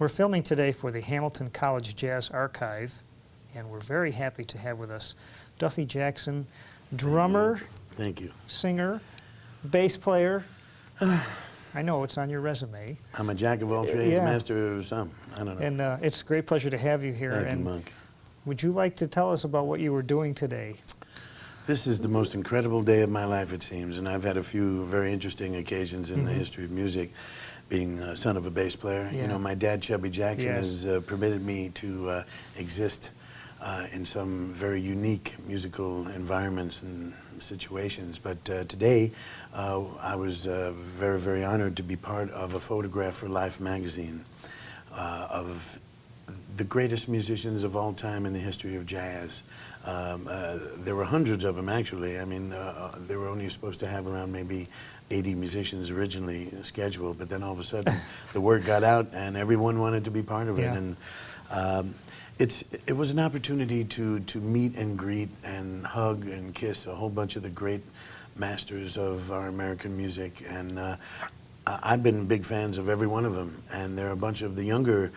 We're filming today for the Hamilton College Jazz Archive, and we're very happy to have with us Duffy Jackson, drummer, Thank you. singer, bass player. I know it's on your resume. I'm a jack of all trades, Yeah. master of some. I don't know. And it's a great pleasure to have you here. Thank and you, Monk. would you like to tell us about what you were doing today? This is the most incredible day of my life, it seems, and I've had a few very interesting occasions in the history of music, being the son of a bass player. Yeah. You know, my dad, Chubby Jackson, Yes. has permitted me to exist in some very unique musical environments and situations. But today, I was very, very honored to be part of a Photograph for Life magazine of the greatest musicians of all time in the history of jazz. There were hundreds of them, actually. I mean, they were only supposed to have around maybe 80 musicians originally scheduled, but then all of a sudden the word got out and everyone wanted to be part of it. Yeah. And it was an opportunity to meet and greet and hug and kiss a whole bunch of the great masters of our American music. And I've been big fans of every one of them, and there are a bunch of the younger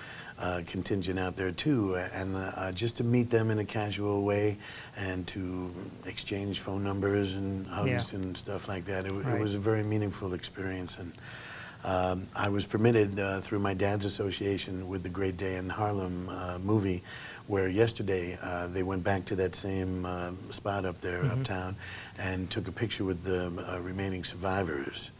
contingent out there too, and just to meet them in a casual way and to exchange phone numbers and hugs and stuff like that, it was a very meaningful experience. And I was permitted through my dad's association with the Great Day in Harlem movie, where yesterday they went back to that same spot up there, uptown, and took a picture with the remaining survivors.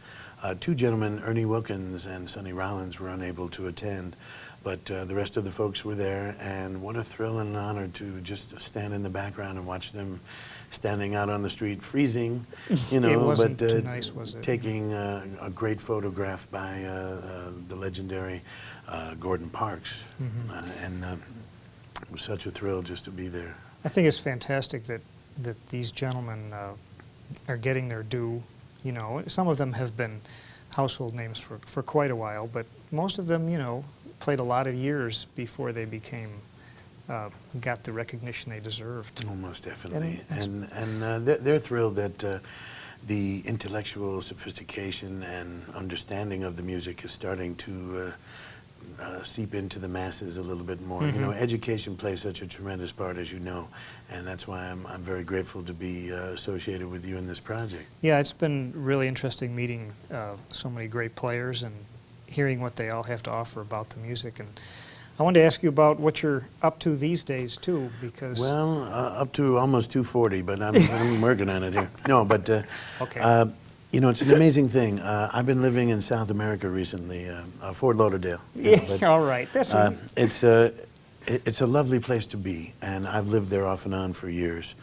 Two gentlemen, Ernie Wilkins and Sonny Rollins, were unable to attend, but the rest of the folks were there, and what a thrill and an honor to just stand in the background and watch them standing out on the street, freezing, you know, It wasn't but too nice, was it? taking a great photograph by the legendary Gordon Parks, and it was such a thrill just to be there. I think it's fantastic that these gentlemen are getting their due. You know, some of them have been household names for quite a while, but most of them, you know, played a lot of years before they became, got the recognition they deserved. Oh, most definitely. And they're thrilled that the intellectual sophistication and understanding of the music is starting to seep into the masses a little bit more. You know, education plays such a tremendous part, as you know, and that's why I'm very grateful to be associated with you in this project. Yeah, it's been really interesting meeting so many great players and hearing what they all have to offer about the music. And I wanted to ask you about what you're up to these days, too, because... Well, up to almost 240, but I'm working on it here. No, but... okay. You know, it's an amazing thing. I've been living in South America recently, Fort Lauderdale. Yeah, all right. That's it's a lovely place to be, and I've lived there off and on for years.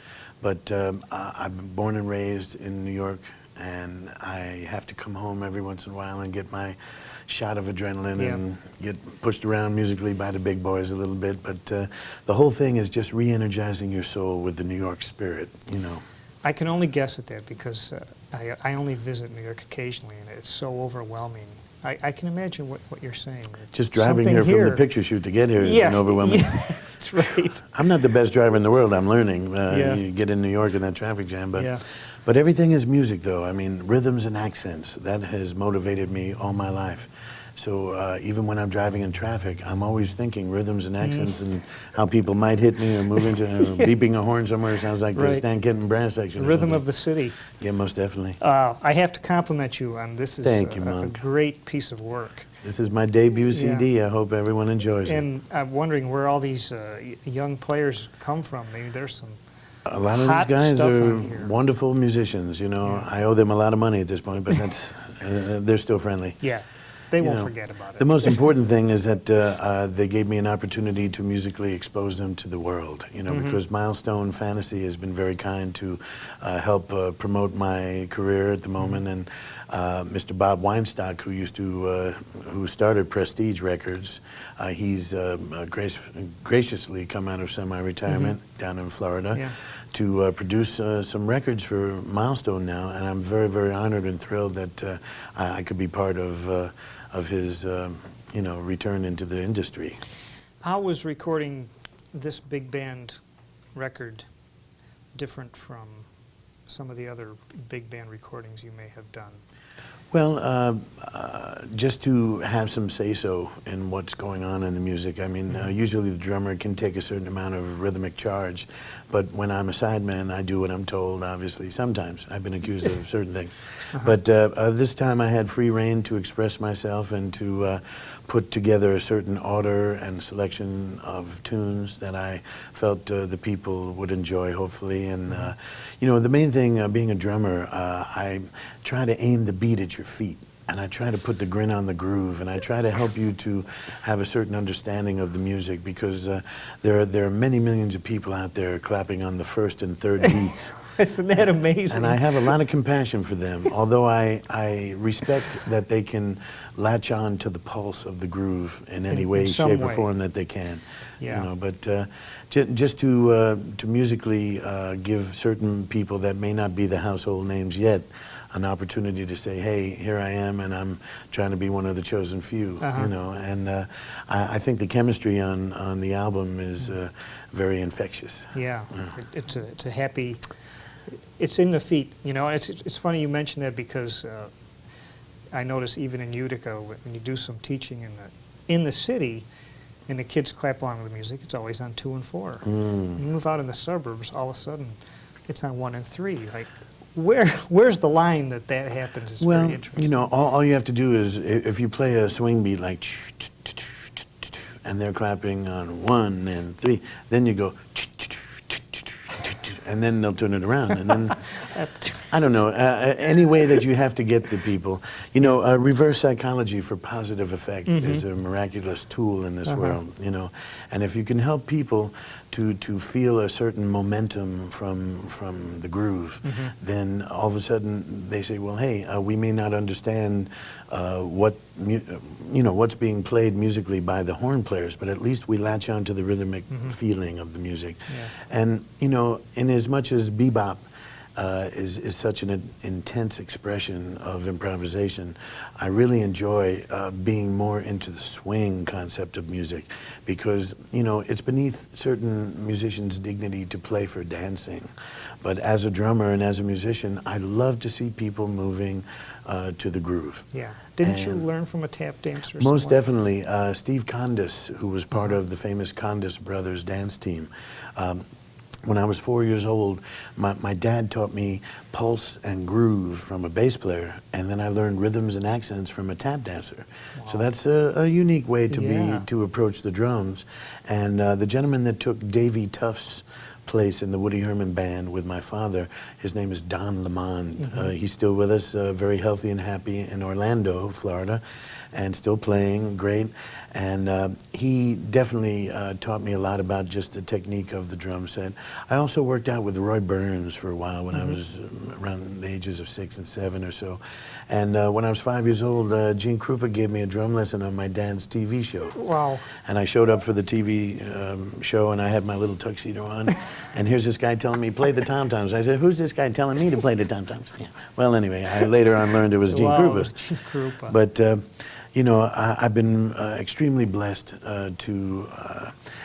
But I've been born and raised in New York, and I have to come home every once in a while and get my shot of adrenaline and get pushed around musically by the big boys a little bit. But the whole thing is just re-energizing your soul with the New York spirit, you know. I can only guess at that because I only visit New York occasionally, and it's so overwhelming. I can imagine what you're saying. Just driving here from the picture shoot to get here has been overwhelming. Yeah, that's right. I'm not the best driver in the world, I'm learning. You get in New York in that traffic jam, but everything is music, though. I mean, rhythms and accents, that has motivated me all my life. So even when I'm driving in traffic, I'm always thinking rhythms and accents and how people might hit me or move into beeping a horn somewhere. Sounds like the Stan Kenton brass section. Rhythm of the city. Yeah, most definitely. I have to compliment you on this. Is Thank you, a Monk. great piece of work. This is my debut CD. I hope everyone enjoys it. And I'm wondering where all these young players come from. Maybe there's some a lot of these guys are wonderful musicians. You know, I owe them a lot of money at this point, but that's they're still friendly. Yeah. They won't forget about it. The most important thing is that they gave me an opportunity to musically expose them to the world, you know, because Milestone Fantasy has been very kind to help promote my career at the moment, and Mr. Bob Weinstock, who started Prestige Records, he's graciously come out of semi-retirement down in Florida to produce some records for Milestone now, and I'm very, very honored and thrilled that I could be part of his, you know, return into the industry. How was recording this big band record different from some of the other big band recordings you may have done? Well, just to have some say-so in what's going on in the music. I mean, usually the drummer can take a certain amount of rhythmic charge, but when I'm a sideman, I do what I'm told, obviously. Sometimes I've been accused of certain things. But this time I had free rein to express myself and to put together a certain order and selection of tunes that I felt the people would enjoy, hopefully. And, you know, the main thing, being a drummer, I try to aim the beat at your feet. And I try to put the grin on the groove, and I try to help you to have a certain understanding of the music, because there are many millions of people out there clapping on the first and third beats. Isn't that amazing? And I have a lot of compassion for them, although I respect that they can latch on to the pulse of the groove in any way, shape, or form that they can. Yeah. You know, but just to musically give certain people that may not be the household names yet an opportunity to say, hey, here I am, and I'm trying to be one of the chosen few, you know. And I think the chemistry on the album is very infectious. Yeah, it's a happy, it's in the feet, you know. It's funny you mention that, because I notice even in Utica, when you do some teaching in the city, and the kids clap along with the music, it's always on 2 and 4. You move out in the suburbs, all of a sudden, it's on 1 and 3. Like, where's the line that happens? Is very interesting. You know, all you have to do is, if you play a swing beat like, and they're clapping on 1 and 3, then you go, and then they'll turn it around, and then I don't know, any way that you have to get the people. You know, reverse psychology for positive effect is a miraculous tool in this world, you know. And if you can help people to feel a certain momentum from the groove, then all of a sudden they say, well, hey, we may not understand what's being played musically by the horn players, but at least we latch on to the rhythmic feeling of the music. And, you know, in as much as bebop is such an intense expression of improvisation, I really enjoy being more into the swing concept of music, because, you know, it's beneath certain musicians' dignity to play for dancing. But as a drummer and as a musician, I love to see people moving to the groove. Yeah. Didn't you learn from a tap dancer? Most definitely. Steve Condis, who was part of the famous Condis Brothers dance team. When I was 4 years old, my dad taught me pulse and groove from a bass player, and then I learned rhythms and accents from a tap dancer. Wow. So that's a unique way to approach the drums. And the gentleman that took Davy Tuff's place in the Woody Herman band with my father, his name is Don Lamond. He's still with us, very healthy and happy in Orlando, Florida, and still playing great. And he definitely taught me a lot about just the technique of the drum set. I also worked out with Roy Burns for a while when I was around the ages of 6 and 7 or so. And when I was 5 years old, Gene Krupa gave me a drum lesson on my dad's TV show. Wow. And I showed up for the TV show, and I had my little tuxedo on. And here's this guy telling me, play the tom-toms. I said, who's this guy telling me to play the tom-toms? Yeah. Well, anyway, I later on learned it was Gene Krupa. It was Gene Krupa. But you know, I've been extremely blessed to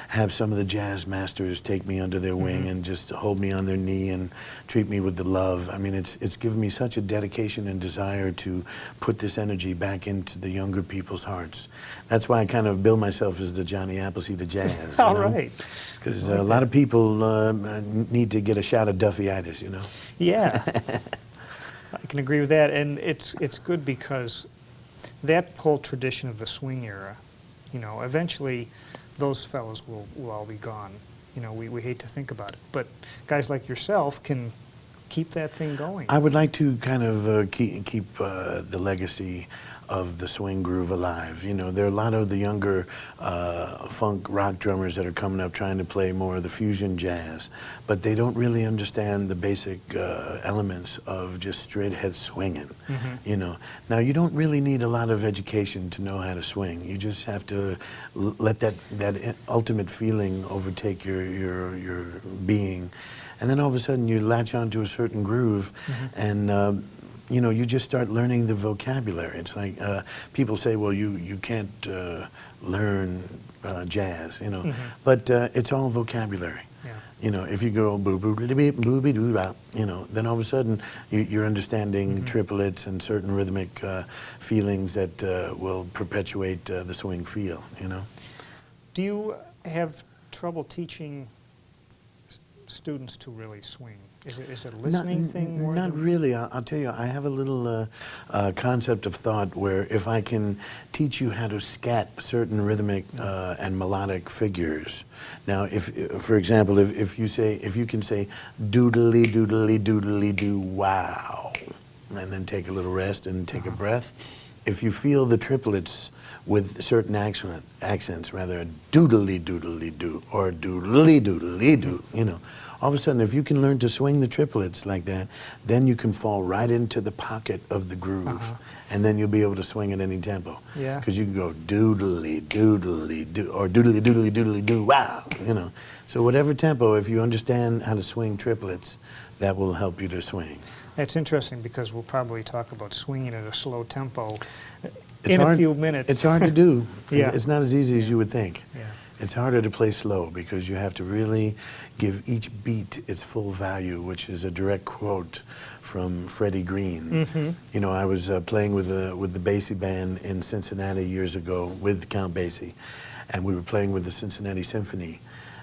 have some of the jazz masters take me under their wing and just hold me on their knee and treat me with the love. I mean, it's given me such a dedication and desire to put this energy back into the younger people's hearts. That's why I kind of bill myself as the Johnny Appleseed of jazz. All right. Because a lot of people need to get a shot of Duffy-itis, you know. Yeah. I can agree with that, and it's good because that whole tradition of the swing era, you know, eventually those fellows will all be gone. You know, we hate to think about it, but guys like yourself can keep that thing going. I would like to kind of keep the legacy of the swing groove alive. You know, there are a lot of the younger funk rock drummers that are coming up trying to play more of the fusion jazz, but they don't really understand the basic elements of just straight ahead swinging. You know, now you don't really need a lot of education to know how to swing. You just have to let that ultimate feeling overtake your being, and then all of a sudden you latch onto a certain groove, and you know, you just start learning the vocabulary. It's like people say, well, you can't learn jazz, you know, but it's all vocabulary. Yeah. You know, if you go boo boo boo beep boo bee doo bop, you know, then all of a sudden you're understanding triplets and certain rhythmic feelings that will perpetuate the swing feel. You know. Do you have trouble teaching students to really swing? Is it a listening thing more Not than- really. I'll tell you, I have a little concept of thought where if I can teach you how to scat certain rhythmic and melodic figures. Now, if for example, if you can say doodly doodly doodly doo wow, and then take a little rest and take a breath. If you feel the triplets with certain accents, rather doodly doodly doo or doodly doodly doo, you know, all of a sudden, if you can learn to swing the triplets like that, then you can fall right into the pocket of the groove, and then you'll be able to swing at any tempo. Yeah. Because you can go doodly doodly doo or doodly doodly doodly doo wow, you know. So whatever tempo, if you understand how to swing triplets, that will help you to swing. That's interesting because we'll probably talk about swinging at a slow tempo It's in hard, a few minutes. It's hard to do. Yeah. It's not as easy as you would think. Yeah. It's harder to play slow because you have to really give each beat its full value, which is a direct quote from Freddie Green. You know, I was playing with the Basie band in Cincinnati years ago with Count Basie, and we were playing with the Cincinnati Symphony,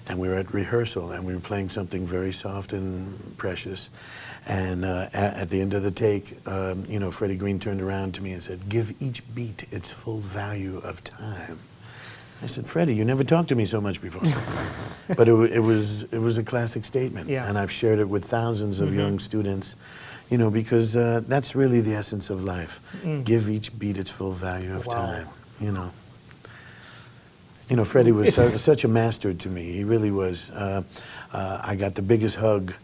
and we were at rehearsal, and we were playing something very soft and precious. And at the end of the take, you know, Freddie Green turned around to me and said, "Give each beat its full value of time." I said, "Freddie, you never talked to me so much before." But it was a classic statement, Yeah. and I've shared it with thousands of young students, you know, because that's really the essence of life. Give each beat its full value of Wow. time, you know. You know, Freddie was such a master to me. He really was. I got the biggest hug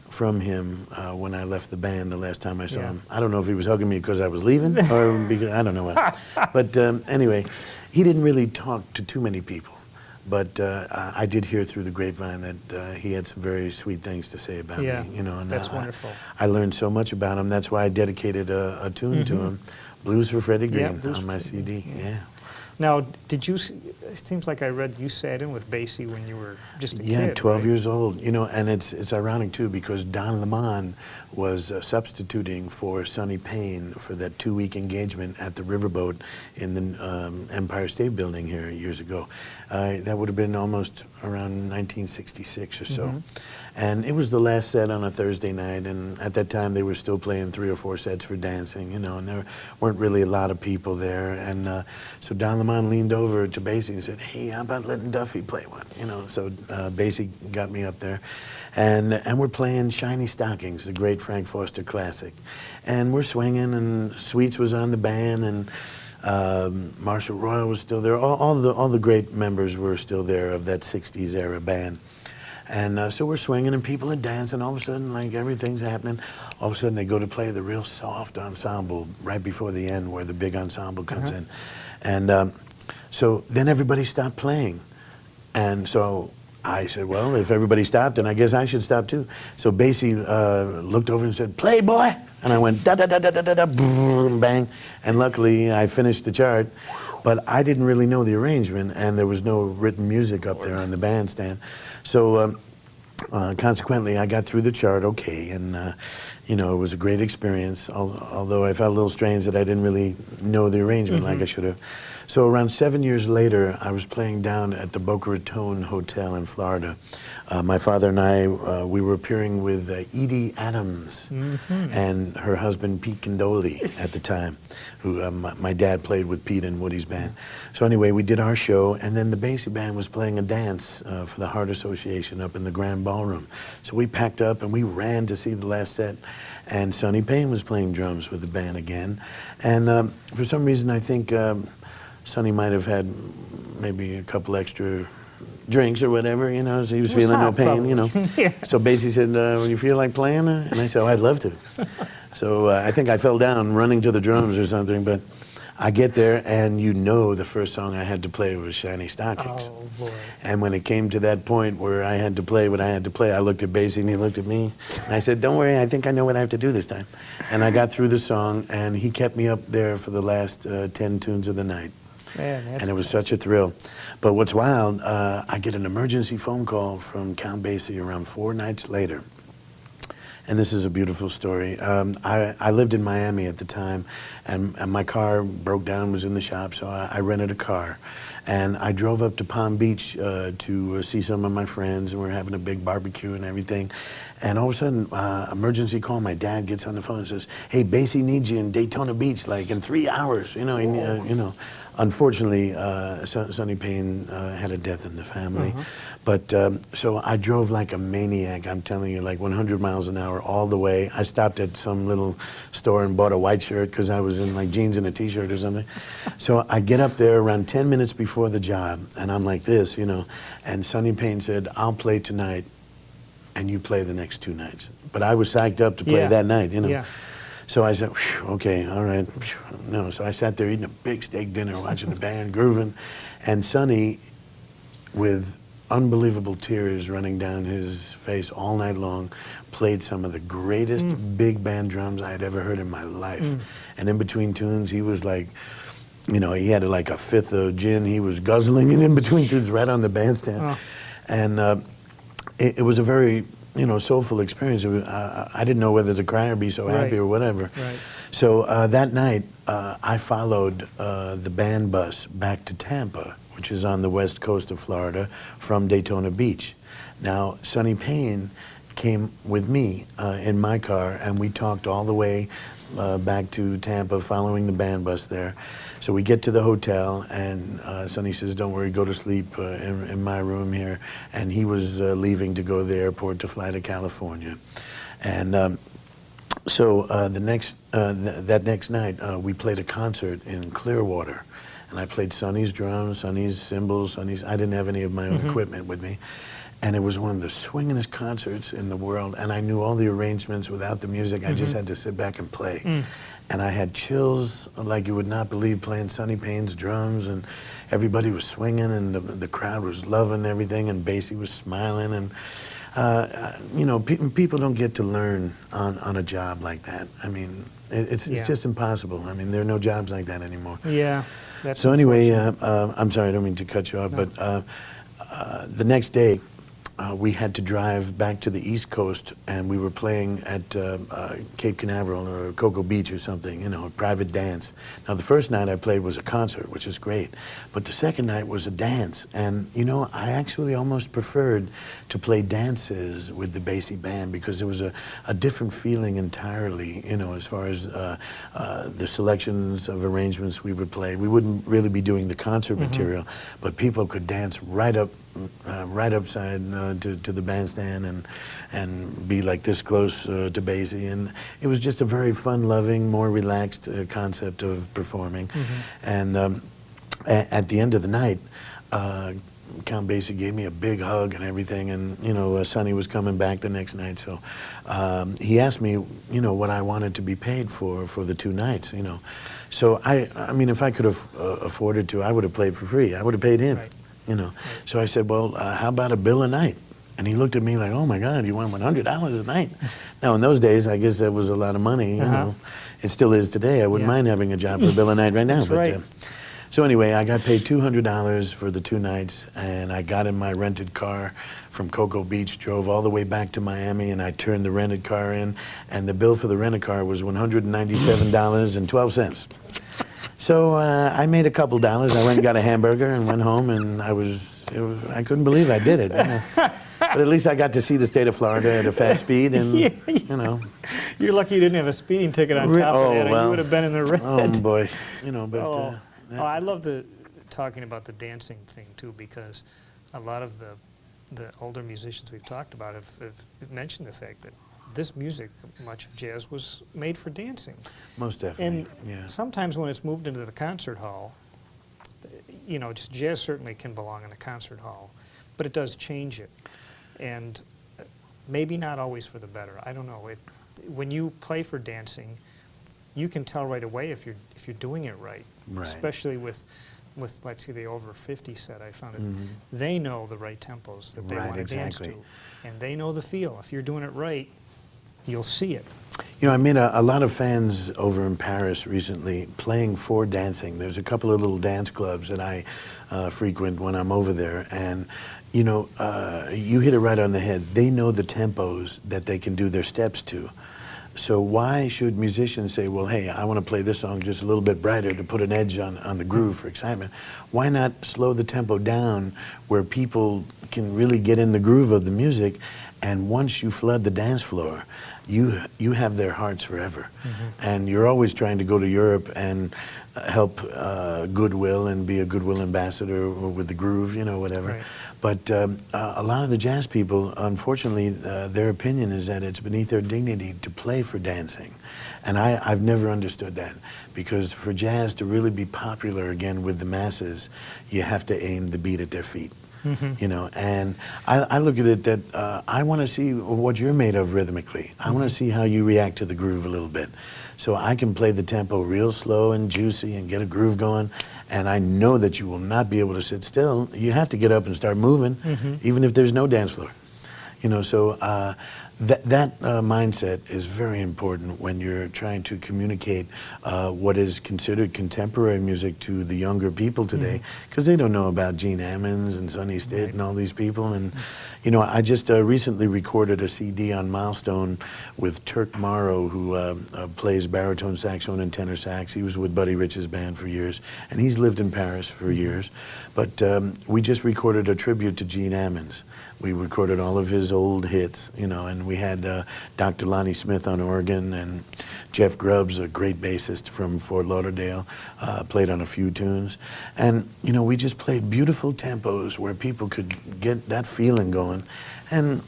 from him when I left the band the last time I saw him. I don't know if he was hugging me because I was leaving or because, I don't know what. But anyway, he didn't really talk to too many people. But I did hear through the grapevine that he had some very sweet things to say about Yeah, me. You know, and that's wonderful. I learned so much about him. That's why I dedicated a tune to him, Blues for Freddie Green, Yeah, Blues on for my Freddie CD. Yeah. Now, did you? It seems like I read you sat in with Basie when you were just a kid. Yeah, 12 right? years old. You know, and it's ironic too because Don Lemon was substituting for Sonny Payne for that 2-week engagement at the Riverboat in the Empire State Building here years ago. That would have been almost around 1966 or so. And it was the last set on a Thursday night, and at that time they were still playing 3 or 4 sets for dancing, you know, and there weren't really a lot of people there. And so Don Lemon leaned over to Basie and said, "Hey, how about letting Duffy play one?" You know, so Basie got me up there, and we're playing Shiny Stockings, the great Frank Foster classic, and we're swinging, and Sweets was on the band, and Marshall Royal was still there. All the great members were still there of that 60s era band. And so we're swinging and people are dancing. All of a sudden, like everything's happening. All of a sudden, they go to play the real soft ensemble right before the end where the big ensemble comes in. And so then everybody stopped playing. And so I said, well, if everybody stopped, then I guess I should stop too. So Basie looked over and said, "Play, boy." And I went da-da-da-da-da-da, boom, bang. And luckily, I finished the chart. But I didn't really know the arrangement, and there was no written music up there on the bandstand. So consequently, I got through the chart okay, and you know, it was a great experience, although I felt a little strange that I didn't really know the arrangement like I should have. So around 7 years later, I was playing down at the Boca Raton Hotel in Florida. My father and I, we were appearing with Edie Adams and her husband Pete Condoli at the time, who my dad played with Pete and Woody's band. So anyway, we did our show, and then the Basie band was playing a dance for the Heart Association up in the Grand Ballroom. So we packed up and we ran to see the last set, and Sonny Payne was playing drums with the band again. And for some reason, I think Sonny might have had maybe a couple extra drinks or whatever, you know, so he was feeling no pain, you know. So Basie said, "Would you feel like playing?" And I said, "Oh, I'd love to." So I think I fell down running to the drums or something, but I get there, and you know the first song I had to play was Shiny Stockings. Oh, boy. And when it came to that point where I had to play what I had to play, I looked at Basie and he looked at me. And I said, "Don't worry, I think I know what I have to do this time." And I got through the song, and he kept me up there for the last 10 tunes of the night. Man, that's and it was classic. such a thrill. But what's wild, I get an emergency phone call from Count Basie around 4 nights later. And this is a beautiful story. I lived in Miami at the time, and my car broke down, was in the shop, so I rented a car. And I drove up to Palm Beach to see some of my friends, and we were having a big barbecue and everything. And all of a sudden, emergency call, my dad gets on the phone and says, hey, Basie needs you in Daytona Beach, like in 3 hours, you know. And, you know, unfortunately, Sonny Payne had a death in the family. But so I drove like a maniac, I'm telling you, like 100 miles an hour all the way. I stopped at some little store and bought a white shirt because I was in like jeans and a t-shirt or something. So I get up there around 10 minutes before the job, and I'm like this, you know. And Sonny Payne said, I'll play tonight, and you play the next 2 nights. But I was psyched up to play that night, you know. Yeah. So I said, okay, all right. No, so I sat there eating a big steak dinner, watching the band, grooving. And Sonny, with unbelievable tears running down his face all night long, played some of the greatest big band drums I had ever heard in my life. And in between tunes, he was like, you know, he had like a fifth of gin. He was guzzling it in between tunes right on the bandstand. And it was a very, you know, soulful experience. It was, I didn't know whether to cry or be so happy or whatever. So that night, I followed the band bus back to Tampa, which is on the west coast of Florida, from Daytona Beach. Now, Sonny Payne came with me in my car, and we talked all the way back to Tampa, following the band bus there. So we get to the hotel, and Sonny says, don't worry, go to sleep in my room here. And he was leaving to go to the airport to fly to California. And so that next night, we played a concert in Clearwater. And I played Sonny's drums, Sonny's cymbals, I didn't have any of my own equipment with me. And it was one of the swingingest concerts in the world. And I knew all the arrangements without the music. I just had to sit back and play. And I had chills like you would not believe, playing Sonny Payne's drums, and everybody was swinging, and the crowd was loving everything, and Basie was smiling. And you know, people don't get to learn on a job like that. I mean, it's just impossible. I mean, there are no jobs like that anymore. Yeah. That's so anyway, I'm sorry, I don't mean to cut you off, but the next day, we had to drive back to the East Coast, and we were playing at Cape Canaveral or Cocoa Beach or something, you know, a private dance. Now, the first night I played was a concert, which is great, but the second night was a dance. And, you know, I actually almost preferred to play dances with the Basie band, because there was a different feeling entirely, you know, as far as the selections of arrangements we would play. We wouldn't really be doing the concert material, but people could dance right upside to the bandstand and be like this close to Basie. And it was just a very fun-loving, more relaxed concept of performing. And at the end of the night, Count Basie gave me a big hug and everything, and you know, Sonny was coming back the next night, so he asked me, you know, what I wanted to be paid for the 2 nights, you know. So I mean, if I could have afforded to, I would have played for free. I would have paid him. You know, so I said, well, how about a bill a night? And he looked at me like, oh my God, you want $100 a night? Now, in those days, I guess that was a lot of money, you know. It still is today. I wouldn't mind having a job for a bill a night right now. So anyway, I got paid $200 for the 2 nights, and I got in my rented car from Cocoa Beach, drove all the way back to Miami, and I turned the rented car in, and the bill for the rented car was $197.12. So I made a couple dollars. I went and got a hamburger and went home, and I couldn't believe I did it. But at least I got to see the state of Florida at a fast speed, and you know. You're lucky you didn't have a speeding ticket on top of that, or you would have been in the red. Oh boy, you know. But I love talking about the dancing thing too, because a lot of the older musicians we've talked about have mentioned the fact that this music, much of jazz, was made for dancing. Most definitely. And sometimes when it's moved into the concert hall, you know, just jazz certainly can belong in the concert hall, but it does change it. And maybe not always for the better. I don't know. When you play for dancing, you can tell right away if you're doing it right. Especially with let's say the over 50 set, I found it. They know the right tempos that they want to dance to, and they know the feel. If you're doing it right, you'll see it. You know, I made a lot of fans over in Paris recently playing for dancing. There's a couple of little dance clubs that I frequent when I'm over there, and you know, you hit it right on the head. They know the tempos that they can do their steps to. So why should musicians say, well, hey, I want to play this song just a little bit brighter to put an edge on the groove for excitement? Why not slow the tempo down where people can really get in the groove of the music, and once you flood the dance floor, you have their hearts forever. And you're always trying to go to Europe and help Goodwill and be a Goodwill ambassador with the groove, you know, whatever. Right. But a lot of the jazz people, unfortunately, their opinion is that it's beneath their dignity to play for dancing. And I've never understood that, because for jazz to really be popular again with the masses, you have to aim the beat at their feet. You know, and I look at it that I want to see what you're made of rhythmically. I want to see how you react to the groove a little bit. So I can play the tempo real slow and juicy and get a groove going, and I know that you will not be able to sit still. You have to get up and start moving, even if there's no dance floor. You know, so that mindset is very important when you're trying to communicate what is considered contemporary music to the younger people today, because they don't know about Gene Ammons and Sonny Stitt and all these people. And you know, I just recently recorded a CD on Milestone with Turk Morrow, who plays baritone saxophone and tenor sax. He was with Buddy Rich's band for years, and he's lived in Paris for years. But we just recorded a tribute to Gene Ammons. We recorded all of his old hits, you know, and we had Dr. Lonnie Smith on organ, and Jeff Grubbs, a great bassist from Fort Lauderdale, played on a few tunes. And, you know, we just played beautiful tempos where people could get that feeling going. And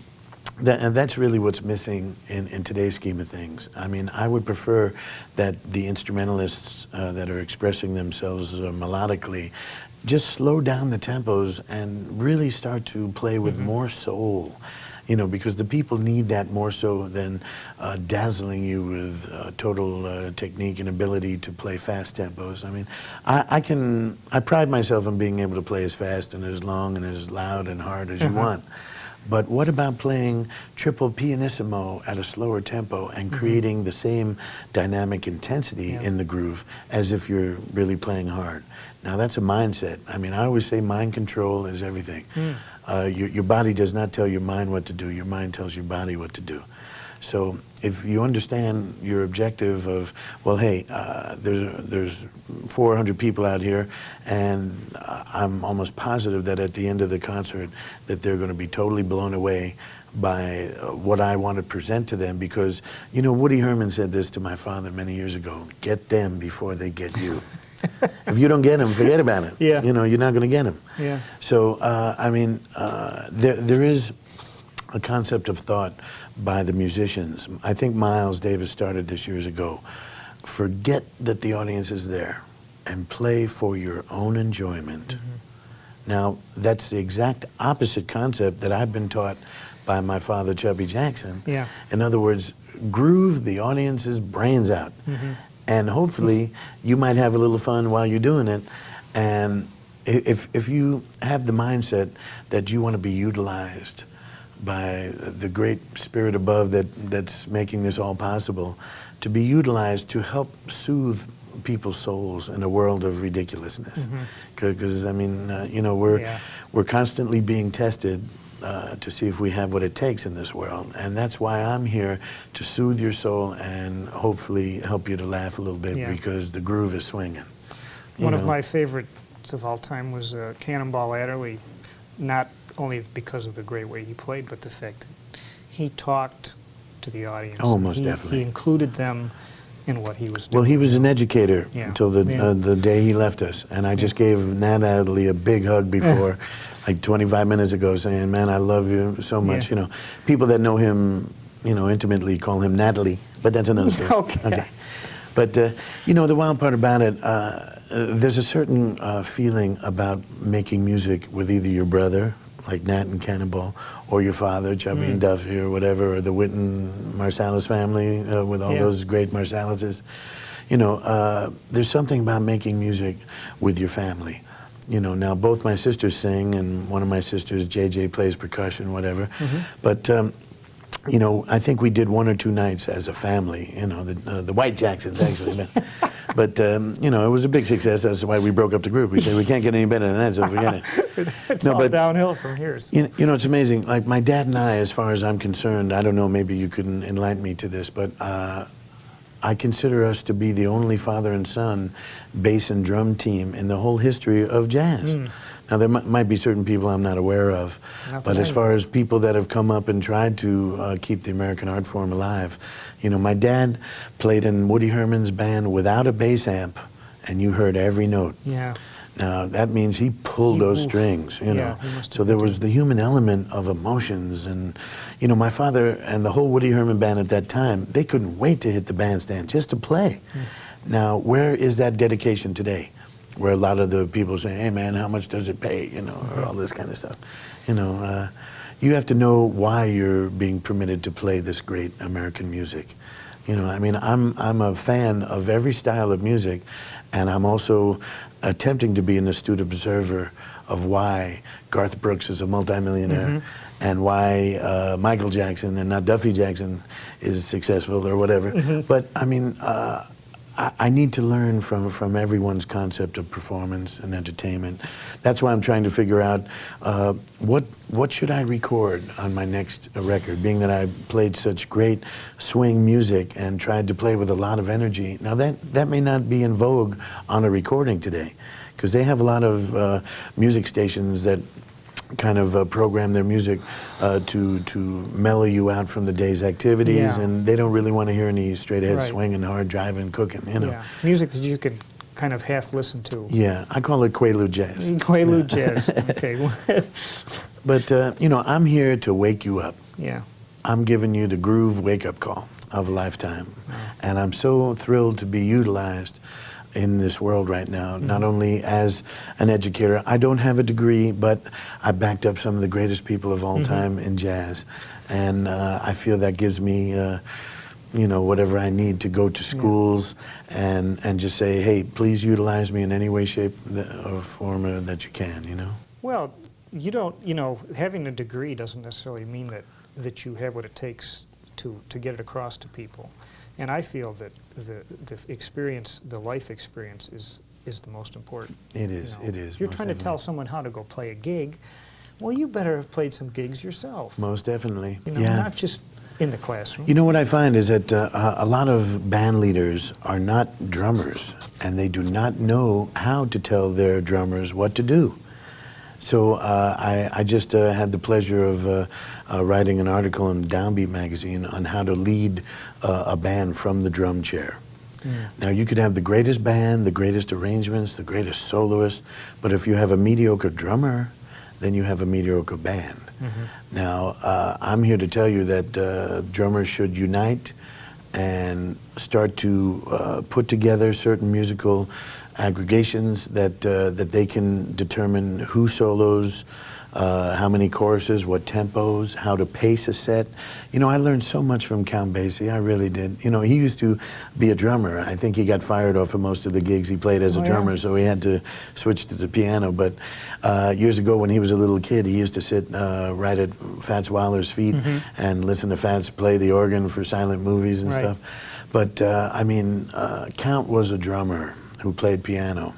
that's really what's missing in today's scheme of things. I mean, I would prefer that the instrumentalists that are expressing themselves melodically just slow down the tempos and really start to play with more soul, you know, because the people need that more so than dazzling you with total technique and ability to play fast tempos. I mean, I pride myself on being able to play as fast and as long and as loud and hard as you want. But what about playing triple pianissimo at a slower tempo and creating the same dynamic intensity in the groove as if you're really playing hard? Now that's a mindset. I mean, I always say mind control is everything. Your body does not tell your mind what to do. Your mind tells your body what to do. So if you understand your objective of, well, hey, there's 400 people out here, and I'm almost positive that at the end of the concert that they're going to be totally blown away by what I want to present to them, because, you know, Woody Herman said this to my father many years ago: get them before they get you. If you don't get them, forget about it. You know, you're not going to get them. So, I mean, there is a concept of thought by the musicians. I think Miles Davis started this years ago. Forget that the audience is there and play for your own enjoyment. Now, that's the exact opposite concept that I've been taught by my father, Chubby Jackson. In other words, groove the audience's brains out. And hopefully you might have a little fun while you're doing it. And if you have the mindset that you want to be utilized by the great spirit above that's making this all possible, to be utilized to help soothe people's souls in a world of ridiculousness. Because I mean, you know, we're constantly being tested to see if we have what it takes in this world. And that's why I'm here, to soothe your soul and hopefully help you to laugh a little bit, because the groove is swinging. One of my favorites of all time was Cannonball Adderley, not only because of the great way he played, but the fact that he talked to the audience. Oh, most definitely. He included them in what he was doing. Well, he was an educator until the day he left us. And I just gave Nat Adderley a big hug before, like 25 minutes ago, saying, man, I love you so much. You know, people that know him, you know, intimately call him Natalie, but that's another story. Okay. But, you know, the wild part about it, there's a certain feeling about making music with either your brother, like Nat and Cannonball, or your father, Chubby and Duffy, or whatever, or the Witten Marsalis family with all those great Marsalises. You know, there's something about making music with your family. You know, now both my sisters sing, and one of my sisters, JJ, plays percussion, whatever. But you know, I think we did 1 or 2 nights as a family, you know, the White Jacksons actually. But you know, it was a big success. That's why we broke up the group. We said, we can't get any better than that, so forget it. It's all downhill from here. So. You know, it's amazing. Like my dad and I, as far as I'm concerned, I don't know, maybe you could enlighten me to this, but I consider us to be the only father and son bass and drum team in the whole history of jazz. Now, there might be certain people I'm not aware of, but as far as people that have come up and tried to keep the American art form alive, you know, my dad played in Woody Herman's band without a bass amp, and you heard every note. Yeah. Now, that means he pulled those strings, you know. So there was the human element of emotions. And, you know, my father and the whole Woody Herman band at that time, they couldn't wait to hit the bandstand just to play. Now, where is that dedication today? Where a lot of the people say, hey, man, how much does it pay, you know, or all this kind of stuff. You know, you have to know why you're being permitted to play this great American music. You know, I mean, I'm a fan of every style of music, and I'm also attempting to be an astute observer of why Garth Brooks is a multimillionaire and why Michael Jackson and not Duffy Jackson is successful or whatever. But, I mean, I need to learn from everyone's concept of performance and entertainment. That's why I'm trying to figure out what should I record on my next record, being that I played such great swing music and tried to play with a lot of energy. Now that may not be in vogue on a recording today, because they have a lot of music stations that kind of program their music to mellow you out from the day's activities, and they don't really want to hear any straight ahead swinging, hard driving, cooking, you know. Yeah. Music that you can kind of half listen to. Yeah, I call it Quaalude jazz. Quaalude jazz, okay. But, you know, I'm here to wake you up. Yeah. I'm giving you the groove wake-up call of a lifetime. And I'm so thrilled to be utilized in this world right now, not only as an educator. I don't have a degree, but I backed up some of the greatest people of all time in jazz. And I feel that gives me, you know, whatever I need to go to schools and just say, hey, please utilize me in any way, shape, or form that you can, you know? Well, you don't, you know, having a degree doesn't necessarily mean that you have what it takes to get it across to people. And I feel that the experience, the life experience is the most important. It is, you know? it is. If you're trying to tell someone how to go play a gig, well, you better have played some gigs yourself. Most definitely, you know, not just in the classroom. You know what I find is that a lot of band leaders are not drummers, and they do not know how to tell their drummers what to do. So I just had the pleasure of writing an article in Downbeat magazine on how to lead a band from the drum chair. Now, you could have the greatest band, the greatest arrangements, the greatest soloist, but if you have a mediocre drummer, then you have a mediocre band. Now, I'm here to tell you that drummers should unite and start to put together certain musical aggregations that they can determine who solos, how many choruses, what tempos, how to pace a set. You know, I learned so much from Count Basie, I really did. You know, he used to be a drummer. I think he got fired off of most of the gigs he played as a drummer, so he had to switch to the piano. But years ago when he was a little kid, he used to sit right at Fats Wilder's feet and listen to Fats play the organ for silent movies and stuff. But, I mean, Count was a drummer who played piano.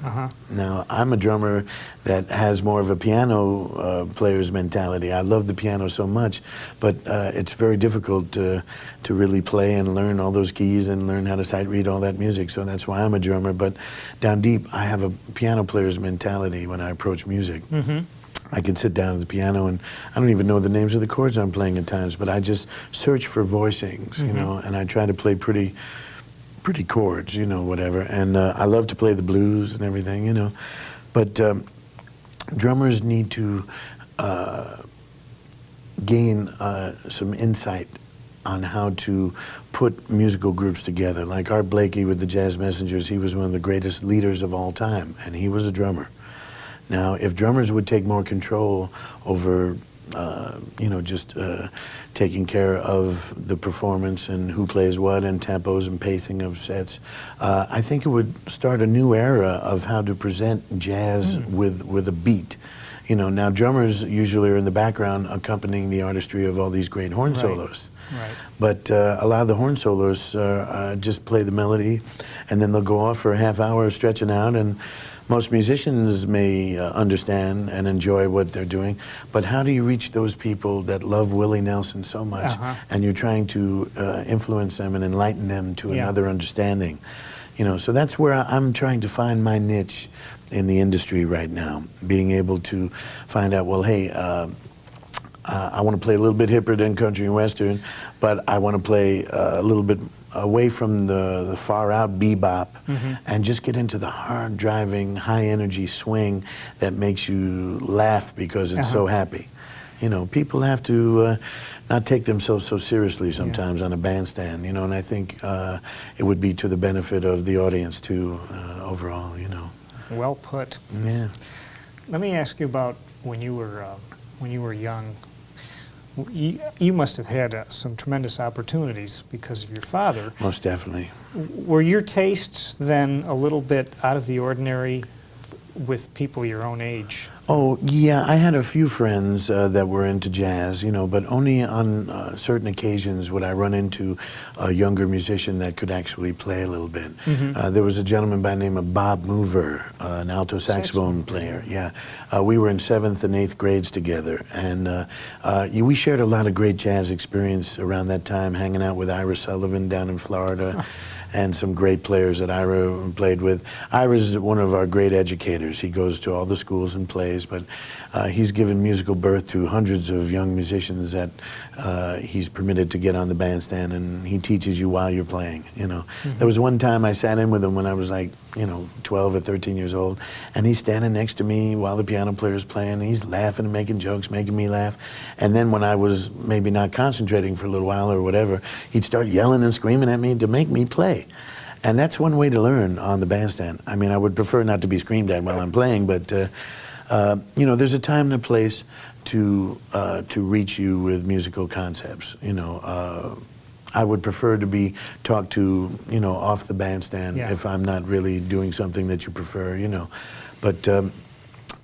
Now, I'm a drummer that has more of a piano player's mentality. I love the piano so much, but it's very difficult to really play and learn all those keys and learn how to sight read all that music, so that's why I'm a drummer. But down deep, I have a piano player's mentality when I approach music. I can sit down at the piano and I don't even know the names of the chords I'm playing at times, but I just search for voicings, you know, and I try to play pretty chords, you know, whatever. And I love to play the blues and everything, you know. But drummers need to gain some insight on how to put musical groups together. Like Art Blakey with the Jazz Messengers, he was one of the greatest leaders of all time, and he was a drummer. Now, if drummers would take more control over you know, just taking care of the performance and who plays what and tempos and pacing of sets, I think it would start a new era of how to present jazz with a beat. You know, now drummers usually are in the background accompanying the artistry of all these great horn Right. solos. Right. But a lot of the horn solos just play the melody, and then they'll go off for a half hour stretching out, and most musicians may understand and enjoy what they're doing, but how do you reach those people that love Willie Nelson so much, and you're trying to influence them and enlighten them to another understanding? You know, so that's where I'm trying to find my niche in the industry right now, being able to find out, well, hey, I want to play a little bit hipper than country and western, but I want to play a little bit away from the far-out bebop and just get into the hard-driving, high-energy swing that makes you laugh because it's so happy. You know, people have to not take themselves so seriously sometimes on a bandstand, you know, and I think it would be to the benefit of the audience, too, overall, you know. Well put. Yeah. Let me ask you about when you were young. You must have had some tremendous opportunities because of your father. Most definitely. Were your tastes then a little bit out of the ordinary with people your own age? Oh, yeah, I had a few friends that were into jazz, you know, but only on certain occasions would I run into a younger musician that could actually play a little bit. There was a gentleman by the name of Bob Mover, an alto saxophone player, yeah. We were in 7th and 8th grades together, and we shared a lot of great jazz experience around that time, hanging out with Ira Sullivan down in Florida. And some great players that Ira played with. Ira's one of our great educators. He goes to all the schools and plays, but he's given musical birth to hundreds of young musicians that he's permitted to get on the bandstand, and he teaches you while you're playing, you know. There was one time I sat in with him when I was like, you know, 12 or 13 years old, and he's standing next to me while the piano player's playing, and he's laughing and making jokes, making me laugh. And then when I was maybe not concentrating for a little while or whatever, he'd start yelling and screaming at me to make me play. And that's one way to learn on the bandstand. I mean, I would prefer not to be screamed at while I'm playing, but you know, there's a time and a place to reach you with musical concepts. You know, I would prefer to be talked to, you know, off the bandstand if I'm not really doing something that you prefer, you know. But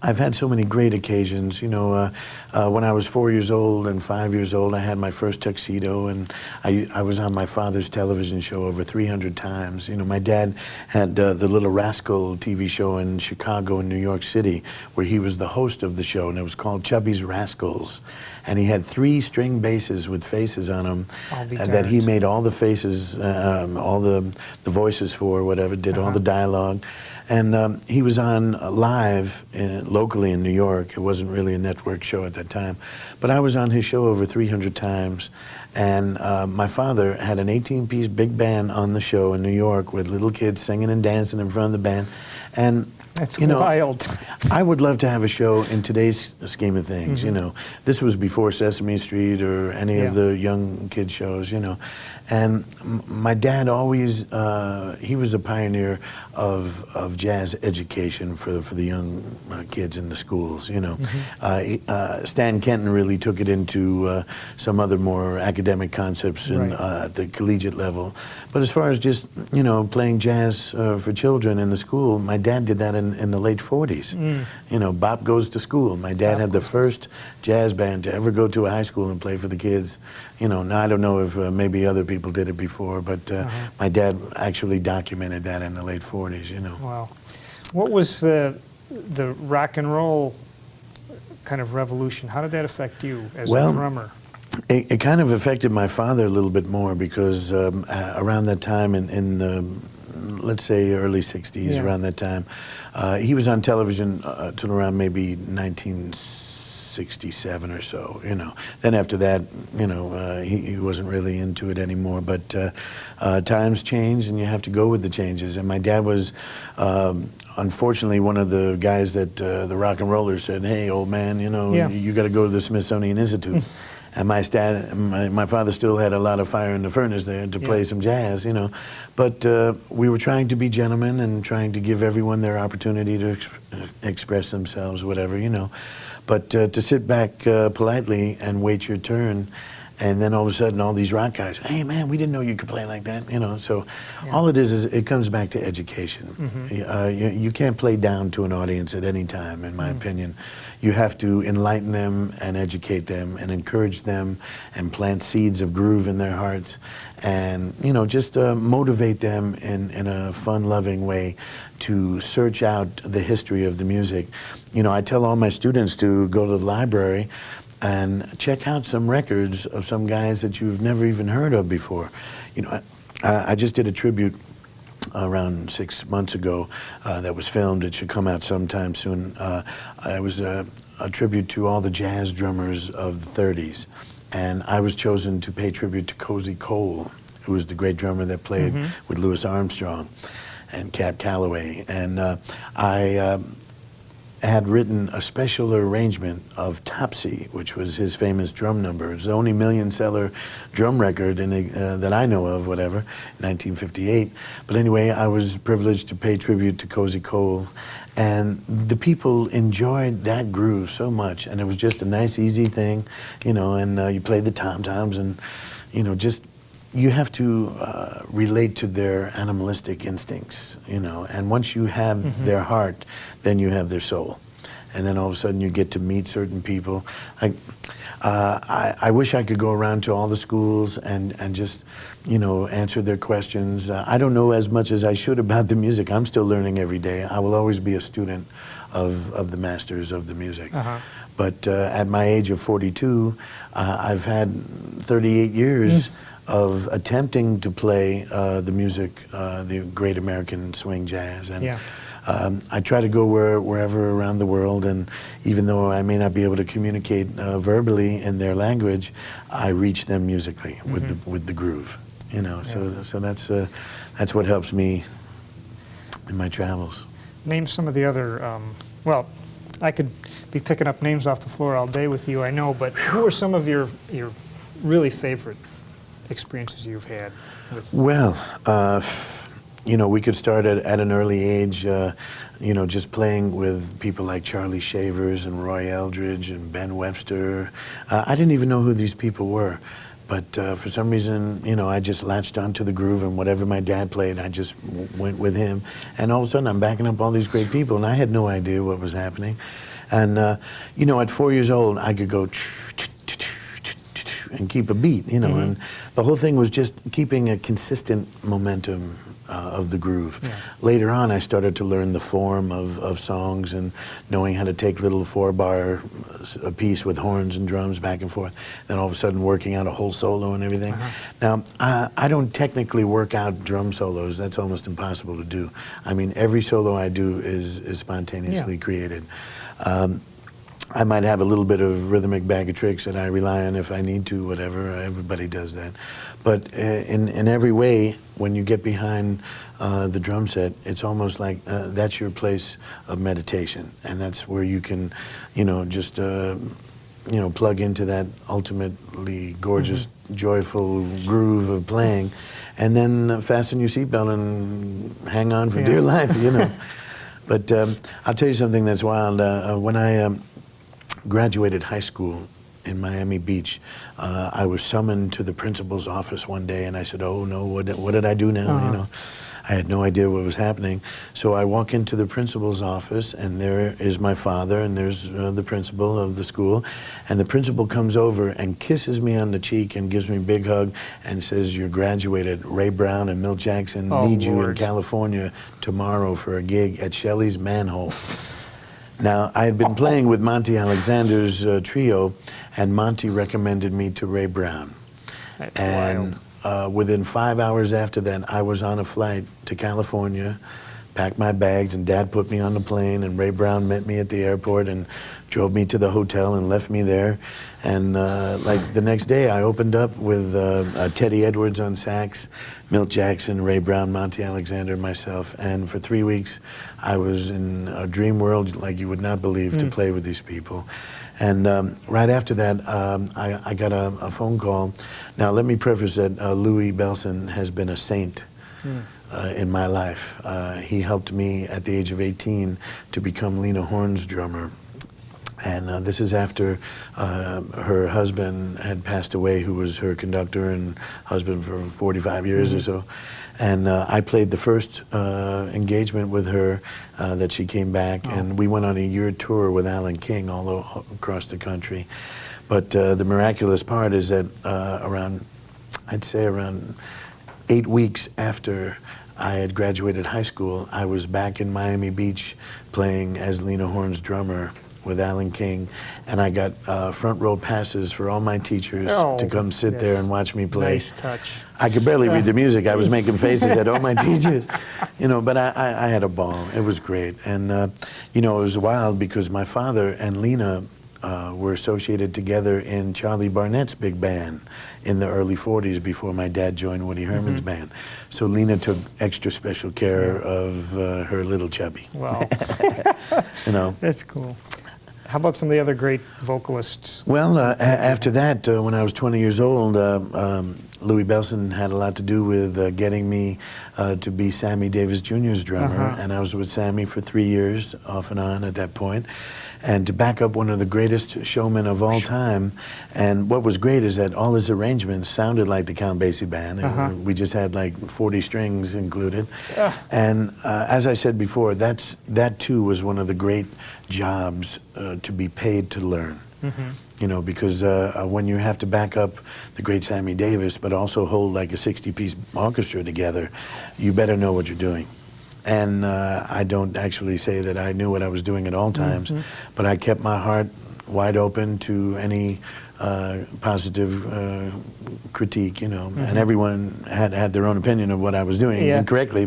I've had so many great occasions, you know. When I was 4 years old and 5 years old, I had my first tuxedo, and I was on my father's television show over 300 times. You know, my dad had the Little Rascal TV show in Chicago and New York City, where he was the host of the show, and it was called Chubby's Rascals. And he had 3 string basses with faces on them that he made all the faces, all the voices for, whatever, did all the dialogue. And he was on live locally in New York. It wasn't really a network show at that time. But I was on his show over 300 times. And my father had an 18-piece big band on the show in New York with little kids singing and dancing in front of the band. And that's wild. I would love to have a show in today's scheme of things, you know. This was before Sesame Street or any of the young kid shows, you know. And my dad always, he was a pioneer of jazz education for the young kids in the schools, you know. Stan Kenton really took it into some other more academic concepts at the collegiate level. But as far as just, you know, playing jazz for children in the school, my dad did that in the late 40s. You know, Bop Goes to School. My dad had the first jazz band to ever go to a high school and play for the kids. You know, now I don't know if maybe other people did it before, but my dad actually documented that in the late 40s, you know. Wow. What was the rock and roll kind of revolution? How did that affect you as a drummer? It kind of affected my father a little bit more because around that time in the, let's say, early 60s, around that time, he was on television till around maybe 1967 or so, you know. Then after that, you know, he wasn't really into it anymore. But times change, and you have to go with the changes. And my dad was, unfortunately, one of the guys that the rock and rollers said, "Hey, old man, you know, you got to go to the Smithsonian Institute." And my father still had a lot of fire in the furnace there to play some jazz, you know. But we were trying to be gentlemen and trying to give everyone their opportunity to express themselves, whatever, you know. But to sit back politely and wait your turn And then all of a sudden, all these rock guys, hey man, we didn't know you could play like that, you know. So Yeah. all it is it comes back to education. Mm-hmm. You can't play down to an audience at any time, in my opinion. You have to enlighten them and educate them and encourage them and plant seeds of groove in their hearts and, you know, just motivate them in a fun-loving way to search out the history of the music. You know, I tell all my students to go to the library and check out some records of some guys that you've never even heard of before. You know, I just did a tribute around 6 months ago that was filmed. It should come out sometime soon. It was a tribute to all the jazz drummers of the 30s. And I was chosen to pay tribute to Cozy Cole, who was the great drummer that played with Louis Armstrong and Cab Calloway. And I had written a special arrangement of Topsy, which was his famous drum number. It's the only million-seller drum record that I know of, whatever, 1958. But anyway, I was privileged to pay tribute to Cozy Cole, and the people enjoyed that groove so much, and it was just a nice, easy thing, you know, and you played the tom-toms, and, you know, just you have to relate to their animalistic instincts, you know, and once you have their heart, then you have their soul. And then all of a sudden you get to meet certain people. Like, I wish I could go around to all the schools and just, you know, answer their questions. I don't know as much as I should about the music. I'm still learning every day. I will always be a student of the masters of the music. But at my age of 42, I've had 38 years of attempting to play the music, the great American swing jazz. And I try to go wherever around the world, and even though I may not be able to communicate verbally in their language, I reach them musically with the groove. You know, so that's what helps me in my travels. Name some of the other, well, I could be picking up names off the floor all day with you, I know, but who are some of your really favorite experiences you've had with? Well, you know, we could start at an early age, you know, just playing with people like Charlie Shavers and Roy Eldridge and Ben Webster. I didn't even know who these people were, but for some reason, you know, I just latched onto the groove, and whatever my dad played, I just went with him. And all of a sudden, I'm backing up all these great people, and I had no idea what was happening. And, you know, at 4 years old, I could go and keep a beat, you know, and the whole thing was just keeping a consistent momentum of the groove. Later on, I started to learn the form of songs and knowing how to take little 4-bar a piece with horns and drums back and forth. Then all of a sudden working out a whole solo and everything. Now, I don't technically work out drum solos. That's almost impossible to do. I mean, every solo I do is spontaneously created. I might have a little bit of rhythmic bag of tricks that I rely on if I need to, whatever. Everybody does that. But in every way, when you get behind the drum set, it's almost like that's your place of meditation. And that's where you can, you know, just, you know, plug into that ultimately gorgeous, joyful groove of playing. And then fasten your seatbelt and hang on for dear life, you know. But I'll tell you something that's wild. When I graduated high school in Miami Beach, I was summoned to the principal's office one day, and I said, "Oh no, what did I do now?" You know, I had no idea what was happening. So I walk into the principal's office, and there is my father, and there's the principal of the school, and the principal comes over and kisses me on the cheek and gives me a big hug and says, "You're graduated. Ray Brown and Milt Jackson need you in California tomorrow for a gig at Shelley's Manhole." Now, I had been playing with Monty Alexander's trio, and Monty recommended me to Ray Brown. That's and within 5 hours after that, I was on a flight to California, packed my bags, and Dad put me on the plane, and Ray Brown met me at the airport and drove me to the hotel and left me there. And like the next day, I opened up with Teddy Edwards on sax, Milt Jackson, Ray Brown, Monty Alexander, and myself. And for 3 weeks, I was in a dream world like you would not believe to play with these people. And right after that, I got a phone call. Now, let me preface that Louis Belson has been a saint in my life. He helped me at the age of 18 to become Lena Horne's drummer. And this is after her husband had passed away, who was her conductor and husband for 45 years or so. And I played the first engagement with her that she came back, and we went on a year tour with Alan King all across the country. But the miraculous part is that I'd say around 8 weeks after I had graduated high school, I was back in Miami Beach playing as Lena Horne's drummer with Alan King, and I got front row passes for all my teachers to come sit there and watch me play. Nice touch. I could barely read the music. I was making faces at all my teachers, you know, but I had a ball. It was great. And, you know, it was wild because my father and Lena were associated together in Charlie Barnett's big band in the early 40s before my dad joined Woody Herman's band. So Lena took extra special care of her little chubby. Wow. You know. That's cool. How about some of the other great vocalists? Well, after that, when I was 20 years old, Louis Bellson had a lot to do with getting me to be Sammy Davis Jr.'s drummer, and I was with Sammy for 3 years, off and on at that point. And to back up one of the greatest showmen of all time, and what was great is that all his arrangements sounded like the Count Basie band. We just had like 40 strings included. And as I said before, that too was one of the great jobs to be paid to learn. You know, because when you have to back up the great Sammy Davis, but also hold like a 60-piece orchestra together, you better know what you're doing. And I don't actually say that I knew what I was doing at all times, but I kept my heart wide open to any positive critique, you know. And everyone had their own opinion of what I was doing incorrectly,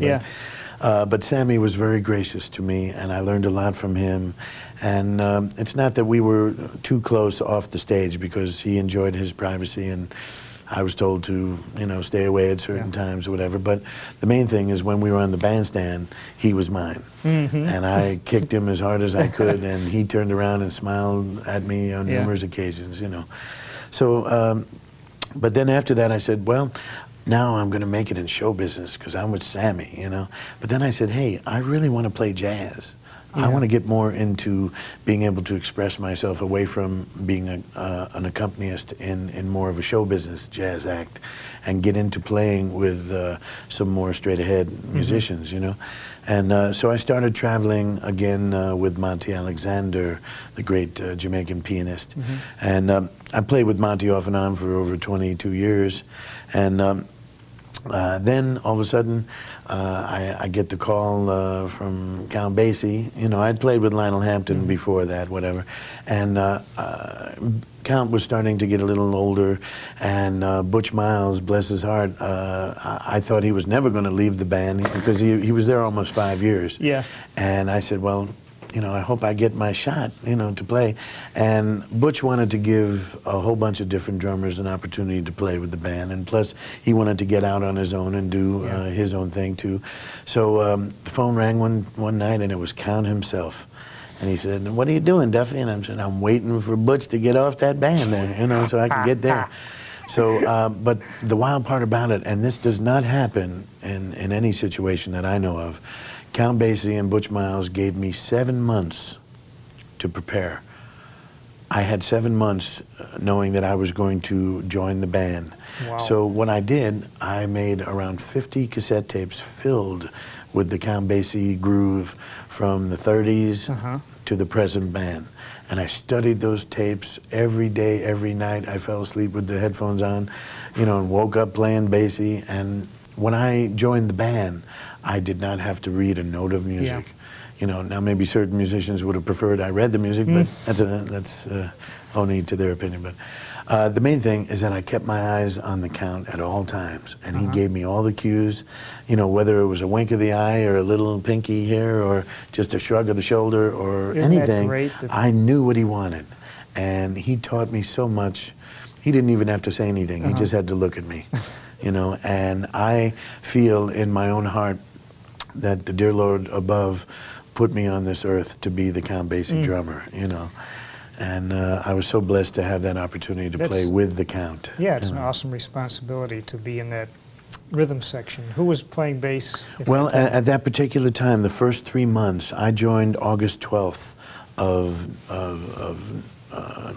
but Sammy was very gracious to me, and I learned a lot from him. And it's not that we were too close off the stage, because he enjoyed his privacy, and I was told to, you know, stay away at certain times or whatever. But the main thing is when we were on the bandstand, he was mine. And I kicked him as hard as I could, and he turned around and smiled at me on numerous occasions, you know. So, but then after that I said, well, now I'm going to make it in show business because I'm with Sammy, you know. But then I said, hey, I really want to play jazz. I want to get more into being able to express myself away from being an accompanist in more of a show business jazz act, and get into playing with some more straight-ahead musicians, you know. And so I started traveling again with Monty Alexander, the great Jamaican pianist. And I played with Monty off and on for over 22 years. And then all of a sudden, I get the call from Count Basie. You know, I'd played with Lionel Hampton before that, whatever. And Count was starting to get a little older, and Butch Miles, bless his heart, I thought he was never going to leave the band because he was there almost 5 years. And I said, well, you know, I hope I get my shot, you know, to play. And Butch wanted to give a whole bunch of different drummers an opportunity to play with the band, and plus he wanted to get out on his own and do his own thing too. So the phone rang one night, and it was Count himself. And he said, what are you doing, Duffy? And I said, I'm waiting for Butch to get off that band there, you know, so I can get there. So, but the wild part about it, and this does not happen in any situation that I know of, Count Basie and Butch Miles gave me 7 months to prepare. I had 7 months knowing that I was going to join the band. Wow. So what I did, I made around 50 cassette tapes filled with the Count Basie groove from the 30s to the present band. And I studied those tapes every day, every night. I fell asleep with the headphones on, you know, and woke up playing Basie. And when I joined the band, I did not have to read a note of music. You know, now maybe certain musicians would have preferred I read the music, but that's only to their opinion. But the main thing is that I kept my eyes on the Count at all times, and he gave me all the cues, you know, whether it was a wink of the eye or a little pinky here or just a shrug of the shoulder or anything. I knew what he wanted, and he taught me so much. He didn't even have to say anything. He just had to look at me, you know, and I feel in my own heart that the dear Lord above put me on this earth to be the Count Basie drummer, you know. And I was so blessed to have that opportunity to play with the Count. Yeah, it's an awesome responsibility to be in that rhythm section. Who was playing bass at Well, that time? at that particular time, the first 3 months, I joined August 12th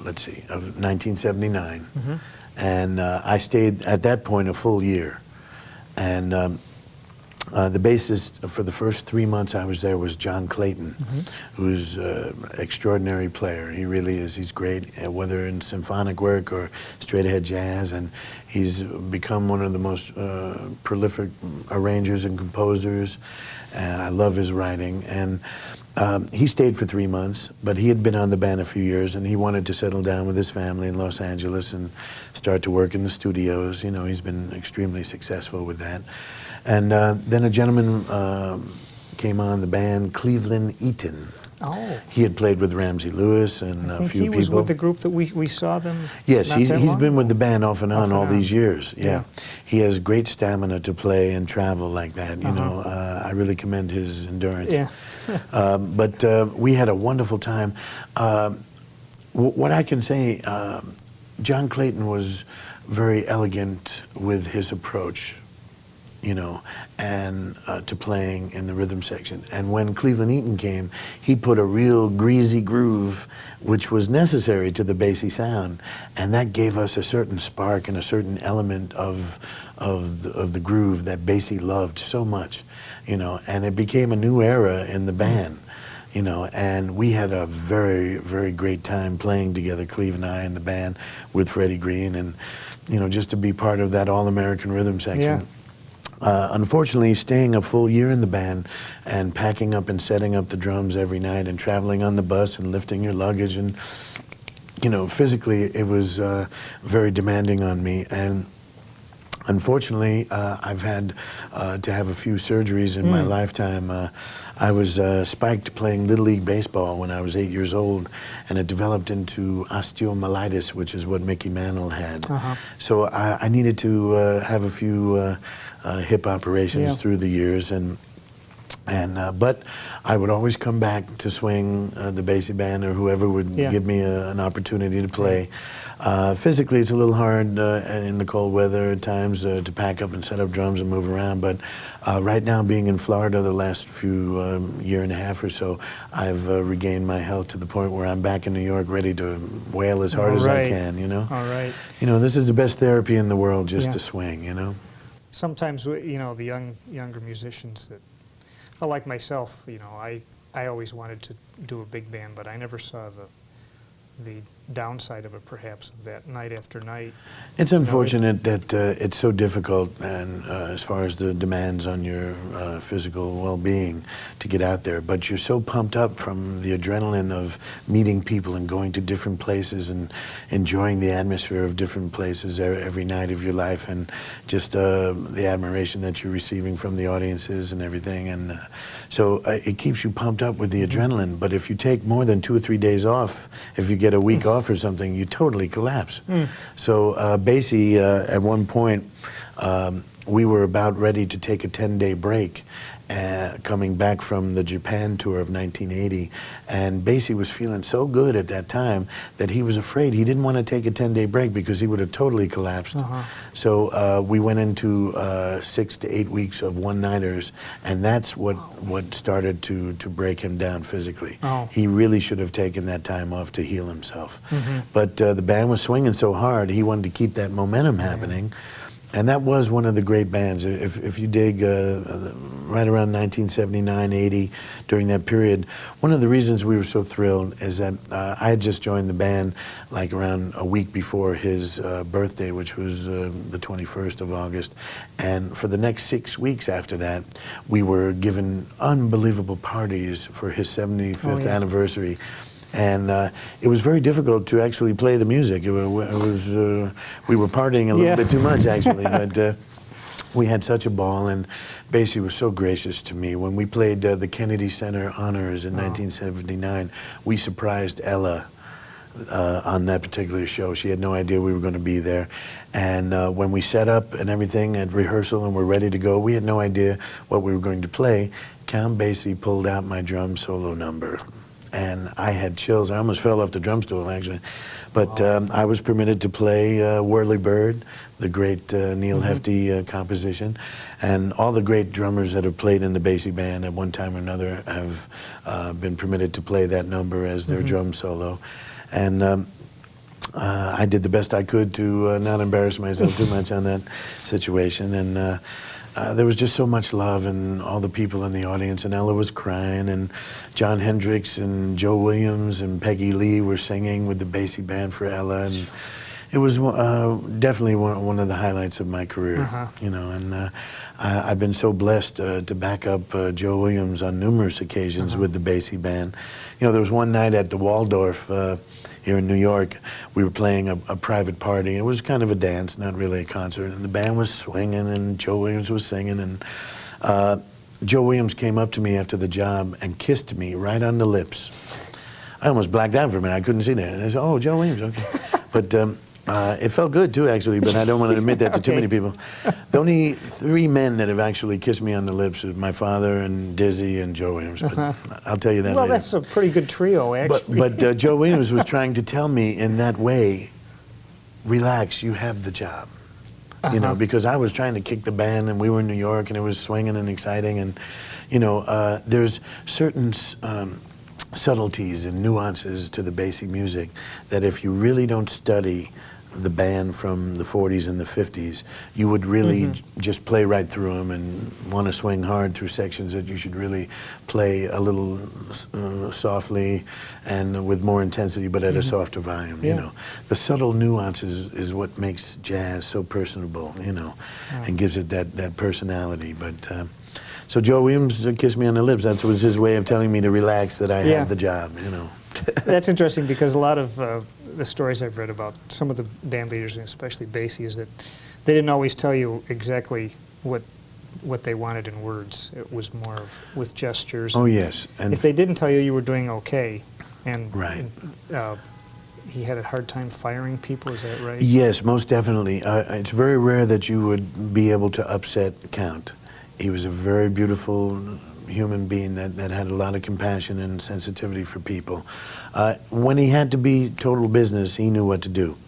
let's see, of 1979. And I stayed at that point a full year. And the bassist for the first 3 months I was there was John Clayton, who's an extraordinary player. He really is. He's great, whether in symphonic work or straight-ahead jazz, and he's become one of the most prolific arrangers and composers. And I love his writing. And he stayed for 3 months, but he had been on the band a few years, and he wanted to settle down with his family in Los Angeles and start to work in the studios. You know, he's been extremely successful with that. And then a gentleman came on the band, Cleveland Eaton. Oh. He had played with Ramsey Lewis and a few people. He was with the group that we saw them. Yes, he's long been with ago? the band off and on all these years. Yeah. Yeah. He has great stamina to play and travel like that. You know, I really commend his endurance. Yeah. But we had a wonderful time. What I can say, John Clayton was very elegant with his approach, you know, and to playing in the rhythm section. And when Cleveland Eaton came, he put a real greasy groove, which was necessary to the bassy sound, and that gave us a certain spark and a certain element of the groove that Basie loved so much, you know. And it became a new era in the band, you know. And we had a very, very great time playing together, Cleve and I, in the band with Freddie Green, and you know, just to be part of that all-American rhythm section. Yeah. Unfortunately, staying a full year in the band and packing up and setting up the drums every night and traveling on the bus and lifting your luggage, and you know, physically it was very demanding on me. And unfortunately, I've had to have a few surgeries in my lifetime. I was spiked playing Little League Baseball when I was 8 years old, and it developed into osteomyelitis, which is what Mickey Mantle had. So I needed to have a few hip operations through the years, but I would always come back to swing the Basie band or whoever would give me an opportunity to play. Physically, it's a little hard in the cold weather at times to pack up and set up drums and move around, but right now, being in Florida the last few year and a half or so, I've regained my health to the point where I'm back in New York ready to wail as hard as I can, you know? All right. You know, this is the best therapy in the world, just to swing, you know? Sometimes, you know, the younger musicians that, well, like myself, you know, I always wanted to do a big band, but I never saw the downside of it, perhaps, of that night after night. It's unfortunate that it's so difficult, and as far as the demands on your physical well-being to get out there, but you're so pumped up from the adrenaline of meeting people and going to different places and enjoying the atmosphere of different places every night of your life, and just the admiration that you're receiving from the audiences and everything. And so it keeps you pumped up with the adrenaline, but if you take more than 2 or 3 days off, if you get a week off or something, you totally collapse. So Basie, at one point, we were about ready to take a 10-day break coming back from the Japan tour of 1980, and Basie was feeling so good at that time that he was afraid. He didn't want to take a 10-day break because he would have totally collapsed. So we went into 6 to 8 weeks of one-nighters, and that's what started to break him down physically. He really should have taken that time off to heal himself. But the band was swinging so hard, he wanted to keep that momentum happening. And that was one of the great bands. If you dig right around 1979, 80, during that period, one of the reasons we were so thrilled is that I had just joined the band like around a week before his birthday, which was the 21st of August. And for the next 6 weeks after that, we were given unbelievable parties for his 75th anniversary. And it was very difficult to actually play the music. We were partying a little bit too much, actually, but we had such a ball, and Basie was so gracious to me. When we played the Kennedy Center Honors in 1979, we surprised Ella on that particular show. She had no idea we were going to be there. And when we set up and everything at rehearsal and were ready to go, we had no idea what we were going to play. Count Basie pulled out my drum solo number. and I had chills. I almost fell off the drum stool, actually. But I was permitted to play Whirly Bird, the great Neil Hefti composition. And all the great drummers that have played in the Basie band at one time or another have been permitted to play that number as their drum solo. And I did the best I could to not embarrass myself too much on that situation. And there was just so much love, and all the people in the audience, and Ella was crying, and John Hendricks and Joe Williams and Peggy Lee were singing with the Basie band for Ella, and it was definitely one of the highlights of my career, you know. And I've been so blessed to back up Joe Williams on numerous occasions with the Basie band. You know, there was one night at the Waldorf here in New York. We were playing a private party. It was kind of a dance, not really a concert. And the band was swinging, and Joe Williams was singing. And Joe Williams came up to me after the job and kissed me right on the lips. I almost blacked out for a minute. I couldn't see that. And I said, "Oh, Joe Williams, okay." But it felt good too, actually, but I don't want to admit that to too many people. The only 3 men that have actually kissed me on the lips is my father and Dizzy and Joe Williams. But I'll tell you that Well, later. that's a pretty good trio, actually. But Joe Williams was trying to tell me in that way, relax, you have the job. You know, because I was trying to kick the band, and we were in New York, and it was swinging and exciting. And, you know, there's certain subtleties and nuances to the basic music that if you really don't study the band from the 40s and the 50s, you would really just play right through them and want to swing hard through sections that you should really play a little softly and with more intensity, but at a softer volume, you know. The subtle nuances is what makes jazz so personable, you know, and gives it that personality. But so Joe Williams kissed me on the lips. That was his way of telling me to relax, that I had the job, you know. That's interesting, because a lot of the stories I've read about some of the band leaders, and especially Basie, is that they didn't always tell you exactly what they wanted in words. It was more of with gestures. Oh, yes. And if they didn't tell you, you were doing okay. And, right. He had a hard time firing people, is that right? Yes, most definitely. It's very rare that you would be able to upset Count. He was a very beautiful human being that had a lot of compassion and sensitivity for people. When he had to be total business, he knew what to do.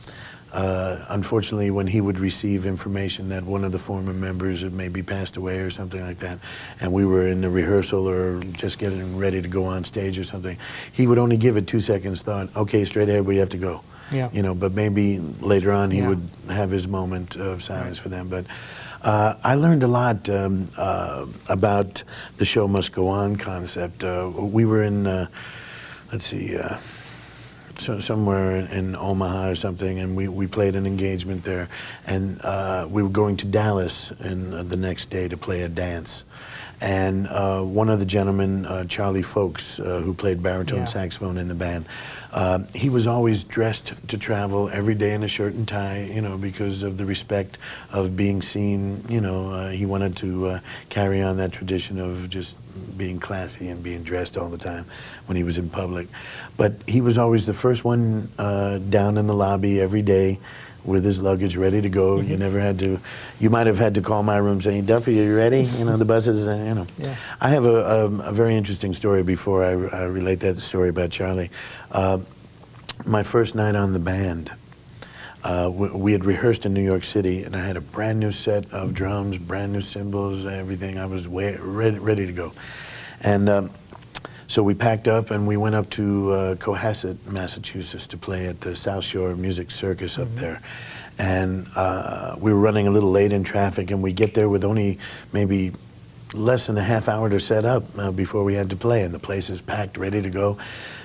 Unfortunately, when he would receive information that one of the former members had maybe passed away or something like that, and we were in the rehearsal or just getting ready to go on stage or something, he would only give it 2 seconds thought, okay, straight ahead, we have to go. Yeah. You know, but maybe later on he would have his moment of silence for them. But I learned a lot about the show must go on concept. We were in, let's see, somewhere in Omaha or something, and we played an engagement there. And we were going to Dallas the next day to play a dance. And one of the gentlemen, Charlie Folks, who played baritone saxophone in the band, he was always dressed to travel every day in a shirt and tie, you know, because of the respect of being seen. You know, he wanted to carry on that tradition of just being classy and being dressed all the time when he was in public. But he was always the first one down in the lobby every day, with his luggage ready to go. You never had to, you might have had to call my room saying, "Duffy, are you ready?" You know, the buses, you know. Yeah. I have a very interesting story before I relate that story about Charlie. My first night on the band, we had rehearsed in New York City, and I had a brand new set of drums, brand new cymbals, everything. I was ready to go. And so we packed up and we went up to Cohasset, Massachusetts to play at the South Shore Music Circus up there. And we were running a little late in traffic, and we get there with only maybe less than a half hour to set up before we had to play. And the place is packed, ready to go.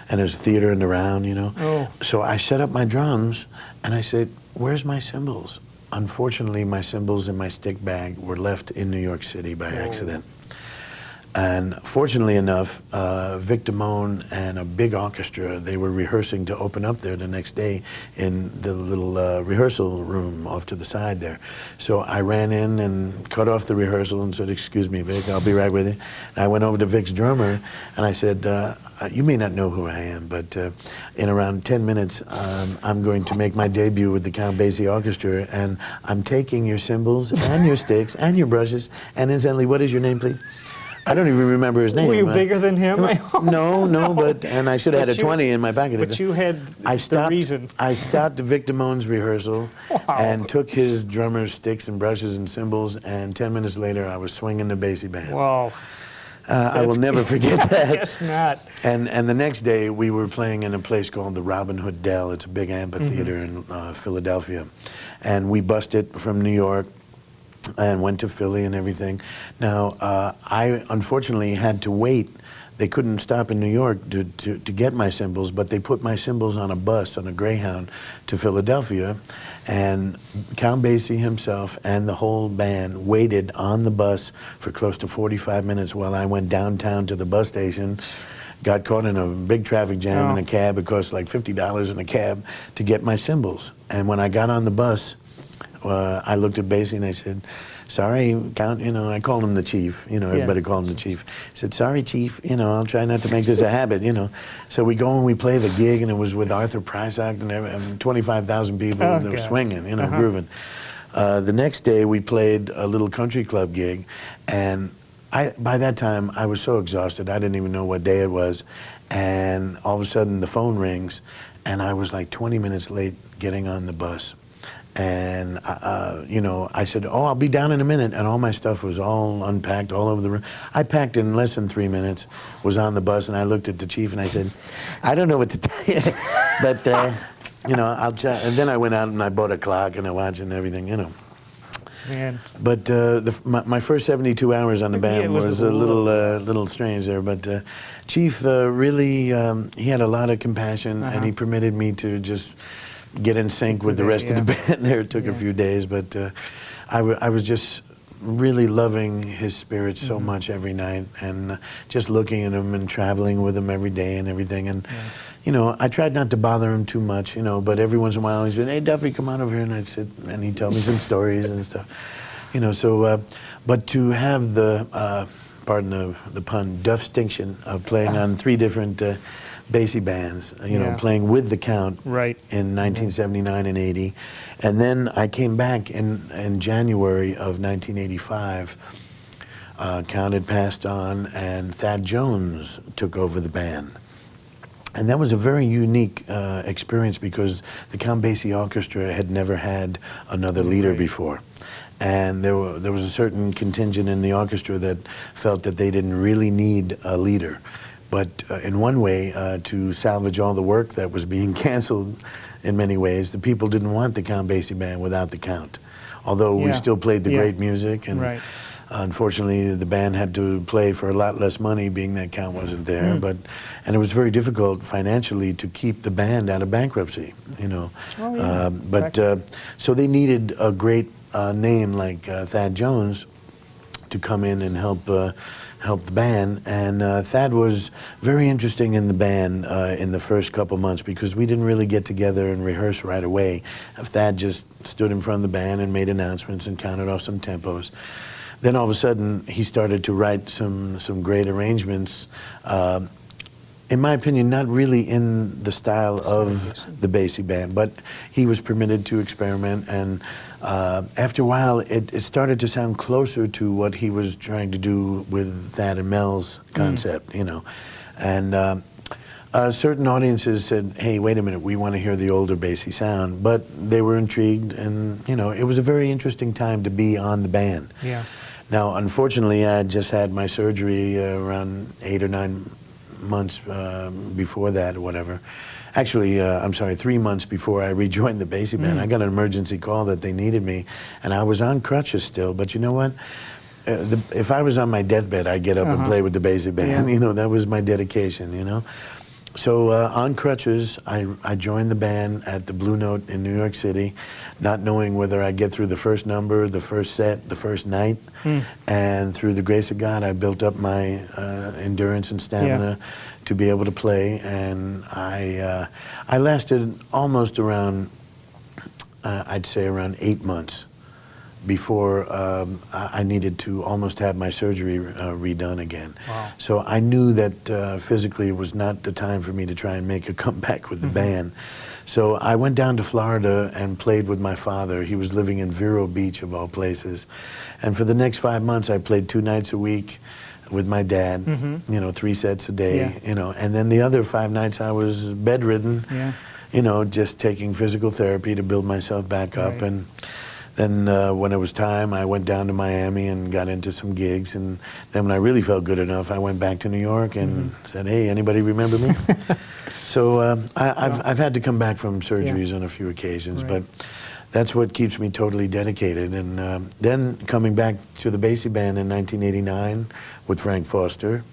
And there's a theater in the round, you know. Oh. So I set up my drums and I said, "Where's my cymbals?" Unfortunately, my cymbals in my stick bag were left in New York City by accident. And fortunately enough, Vic Damone and a big orchestra, they were rehearsing to open up there the next day in the little rehearsal room off to the side there. So I ran in and cut off the rehearsal and said, "Excuse me, Vic, I'll be right with you." And I went over to Vic's drummer and I said, "You may not know who I am, but in around 10 minutes, I'm going to make my debut with the Count Basie Orchestra, and I'm taking your cymbals and your sticks and your brushes, and incidentally, what is your name, please?" I don't even remember his name. Were you bigger than him? No, but I should have had But a 20 in my pocket. But you had the reason. I stopped Victor Moan's rehearsal and took his drummer's sticks and brushes and cymbals, and 10 minutes later I was swinging the bassy band. Wow. I will never forget that. I guess not. And the next day we were playing in a place called the Robin Hood Dell. It's a big amphitheater in Philadelphia. And we bused from New York and went to Philly and everything. Now, I unfortunately had to wait. They couldn't stop in New York to get my cymbals, but they put my cymbals on a bus, on a Greyhound, to Philadelphia. And Count Basie himself and the whole band waited on the bus for close to 45 minutes while I went downtown to the bus station, got caught in a big traffic jam in a cab. It cost like $50 in a cab to get my cymbals. And when I got on the bus, I looked at Basie and I said, sorry, Count, I called him the chief, everybody called him the chief. He said, sorry, chief, I'll try not to make this a habit, So we go and we play the gig, and it was with Arthur Prysock and 25,000 people that were swinging, grooving. The next day we played a little country club gig, and by that time I was so exhausted, I didn't even know what day it was, and all of a sudden the phone rings, and I was like 20 minutes late getting on the bus. And, I said, I'll be down in a minute. And all my stuff was all unpacked all over the room. I packed in less than 3 minutes, was on the bus, and I looked at the chief and I said, I don't know what to tell you, but, I'll try. And then I went out and I bought a clock and a watch and everything, Man. But my first 72 hours on the band was a little strange there. But Chief really, he had a lot of compassion, and he permitted me to just get in sync with the rest of the band there. It took a few days, but I was just really loving his spirit so much every night, and just looking at him and traveling with him every day and everything. And I tried not to bother him too much, but every once in a while he said, hey, Duffy, come on over here, and I'd sit, and he'd tell me some stories and stuff. But to have the, pardon the pun, Duff-stinction of playing on 3 different Basie bands, playing with the Count in 1979 and 80. And then I came back in January of 1985. Count had passed on, and Thad Jones took over the band. And that was a very unique experience, because the Count Basie Orchestra had never had another leader before. And there was a certain contingent in the orchestra that felt that they didn't really need a leader. But in one way, to salvage all the work that was being canceled in many ways, the people didn't want the Count Basie band without the Count. Although we still played the great music, and unfortunately the band had to play for a lot less money, being that Count wasn't there. And it was very difficult financially to keep the band out of bankruptcy, so they needed a great name like Thad Jones to come in and help the band. And Thad was very interesting in the band in the first couple months, because we didn't really get together and rehearse right away. Thad just stood in front of the band and made announcements and counted off some tempos. Then all of a sudden he started to write some great arrangements. In my opinion, not really in the style of the Basie band, but he was permitted to experiment, and after a while it started to sound closer to what he was trying to do with Thad and Mel's concept, And certain audiences said, hey, wait a minute, we want to hear the older Basie sound, but they were intrigued, and it was a very interesting time to be on the band. Now, unfortunately, I had just had my surgery around 8 or 9 months before that, or whatever. Actually, I'm sorry, 3 months before I rejoined the Basie band. I got an emergency call that they needed me, and I was on crutches still. But you know what? If I was on my deathbed, I'd get up and play with the Basie band. That was my dedication. So on crutches, I joined the band at the Blue Note in New York City, not knowing whether I'd get through the first number, the first set, the first night. And through the grace of God, I built up my endurance and stamina to be able to play. And I lasted almost around, I'd say around 8 months before I needed to almost have my surgery redone again. So I knew that physically it was not the time for me to try and make a comeback with the band. So I went down to Florida and played with my father. He was living in Vero Beach, of all places. And for the next 5 months, I played 2 nights a week, with my dad, you know, 3 sets a day, Yeah. you know, and then the other 5 nights I was bedridden, Yeah. you know, just taking physical therapy to build myself back up. Right. And then when it was time, I went down to Miami and got into some gigs. And then when I really felt good enough, I went back to New York and said, hey, anybody remember me? So I've had to come back from surgeries on a few occasions, Right. but that's what keeps me totally dedicated. And then coming back to the Basie Band in 1989 with Frank Foster,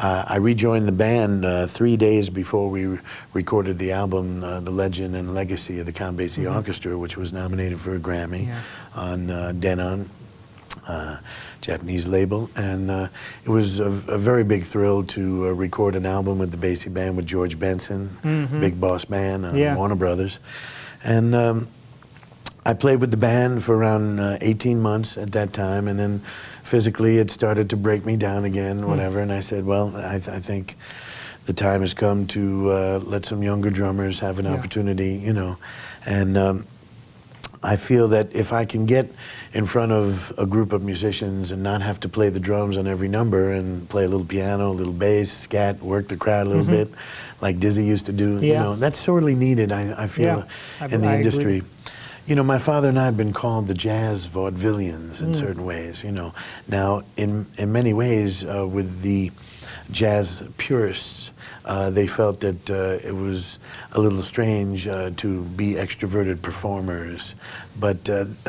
I rejoined the band 3 days before we recorded the album, The Legend and Legacy of the Count Basie Orchestra, which was nominated for a Grammy on Denon, Japanese label. And it was a very big thrill to record an album with the Basie Band with George Benson, Big Boss Band, Warner Brothers. And I played with the band for around 18 months at that time, and then physically it started to break me down again, whatever, and I said, well, I think the time has come to let some younger drummers have an opportunity, you know, and I feel that if I can get in front of a group of musicians and not have to play the drums on every number and play a little piano, a little bass, scat, work the crowd a little bit, like Dizzy used to do, you know, that's sorely needed, I feel, in the industry. Agree. You know, my father and I have been called the jazz vaudevillians in certain ways, you know. Now, in many ways, with the jazz purists, they felt that it was a little strange to be extroverted performers. But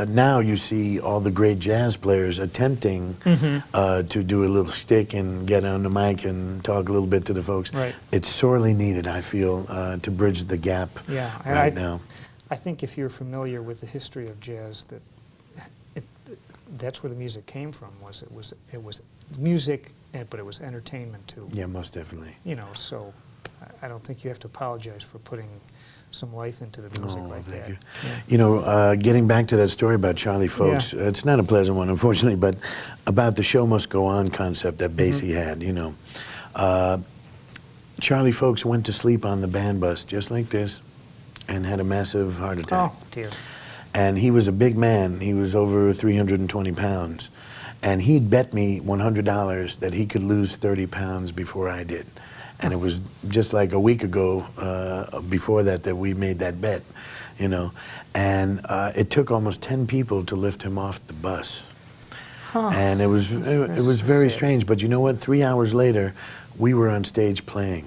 now you see all the great jazz players attempting to do a little stick and get on the mic and talk a little bit to the folks. Right. It's sorely needed, I feel, to bridge the gap right now. I think if you're familiar with the history of jazz, that's where the music came from. It was music, but it was entertainment too. Yeah, most definitely. You know, so I don't think you have to apologize for putting some life into the music like thank that. you. Yeah. You know, getting back to that story about Charlie Folks, it's not a pleasant one, unfortunately, but about the show must go on concept that Basie had, you know. Charlie Folks went to sleep on the band bus just like this and had a massive heart attack. Oh, dear. And he was a big man. He was over 320 pounds. And he'd bet me $100 that he could lose 30 pounds before I did. And it was just like a week ago before that we made that bet, you know. And it took almost 10 people to lift him off the bus. And it was very strange. But you know what? 3 hours later, we were on stage playing.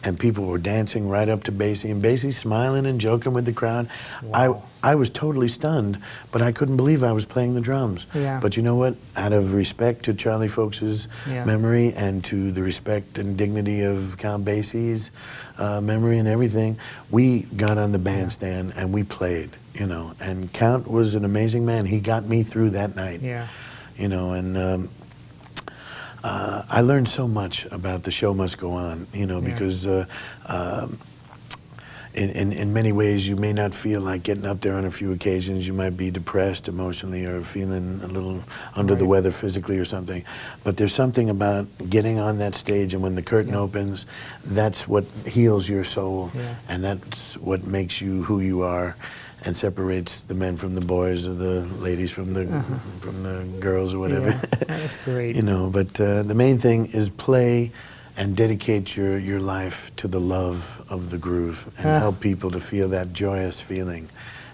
And people were dancing right up to Basie, and Basie smiling and joking with the crowd. Wow. I was totally stunned, but I couldn't believe I was playing the drums. Yeah. But you know what? Out of respect to Charlie Folks' memory and to the respect and dignity of Count Basie's memory and everything, we got on the bandstand and we played, you know. And Count was an amazing man. He got me through that night. Yeah. You know, and I learned so much about The Show Must Go On, you know, because in many ways you may not feel like getting up there on a few occasions. You might be depressed emotionally or feeling a little under the weather physically or something. But there's something about getting on that stage, and when the curtain opens, that's what heals your soul, and that's what makes you who you are, and separates the men from the boys or the ladies from the girls or whatever. Yeah, that's great. You know, but the main thing is play and dedicate your life to the love of the groove and help people to feel that joyous feeling.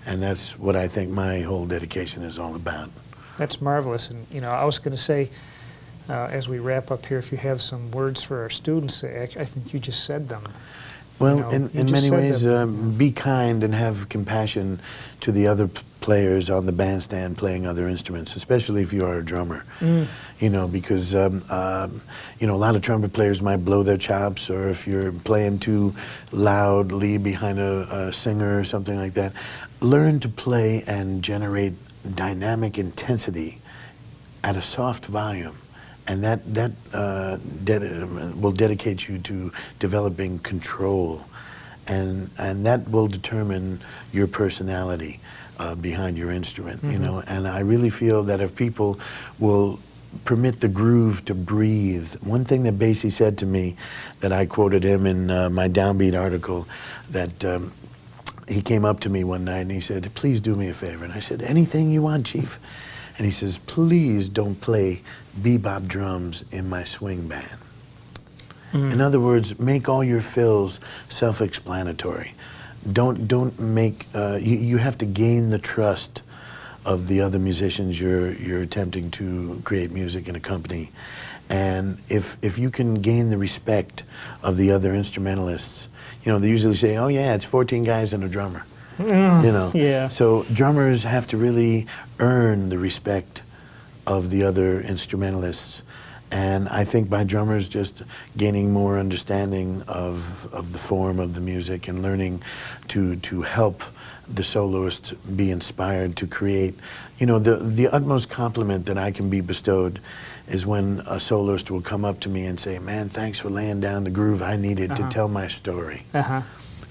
And that's what I think my whole dedication is all about. That's marvelous. And, you know, I was going to say, as we wrap up here, if you have some words for our students, I think you just said them. Well, you know, in many ways, be kind and have compassion to the other players on the bandstand playing other instruments, especially if you are a drummer. You know, because, you know, a lot of trumpet players might blow their chops, or if you're playing too loudly behind a singer or something like that. Learn to play and generate dynamic intensity at a soft volume. And that will dedicate you to developing control, and that will determine your personality behind your instrument. You know, and I really feel that if people will permit the groove to breathe. One thing that Basie said to me, that I quoted him in my Downbeat article, that he came up to me one night and he said, "Please do me a favor." And I said, "Anything you want, Chief." and he says, please don't play bebop drums in my swing band. In other words, make all your fills self-explanatory. Don't make, you have to gain the trust of the other musicians you're attempting to create music in a company. And if you can gain the respect of the other instrumentalists, you know, they usually say, oh yeah, it's 14 guys and a drummer. You know, Yeah. so drummers have to really earn the respect of the other instrumentalists. And I think by drummers just gaining more understanding of the form of the music and learning to help the soloist be inspired to create, you know, the utmost compliment that I can be bestowed is when a soloist will come up to me and say, man, thanks for laying down the groove I needed to tell my story.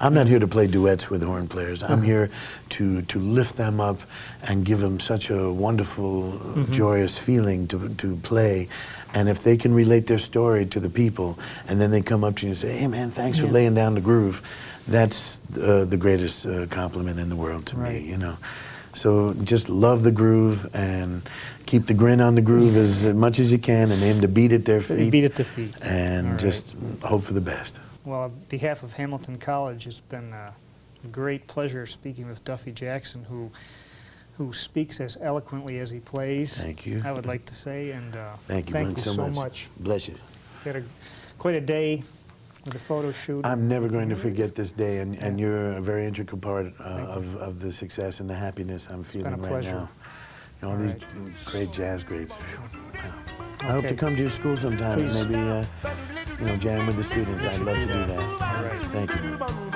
I'm not here to play duets with horn players. I'm here to lift them up and give them such a wonderful, joyous feeling to play. And if they can relate their story to the people, and then they come up to you and say, hey man, thanks for laying down the groove, that's the greatest compliment in the world to me, you know. So just love the groove and keep the grin on the groove as much as you can and aim to beat at their feet. Beat at the feet. And just hope for the best. Well, on behalf of Hamilton College, it's been a great pleasure speaking with Duffy Jackson, who speaks as eloquently as he plays. Thank you. I would like to say, and thank you so much. Bless you. We had quite a day with a photo shoot. I'm never going to forget this day, and you're a very integral part of the success and the happiness I'm feeling right now. You know, all these great jazz greats. Wow. I hope to come to your school sometime and maybe you know, jam with the students. I'd love to do that. All right. Thank you.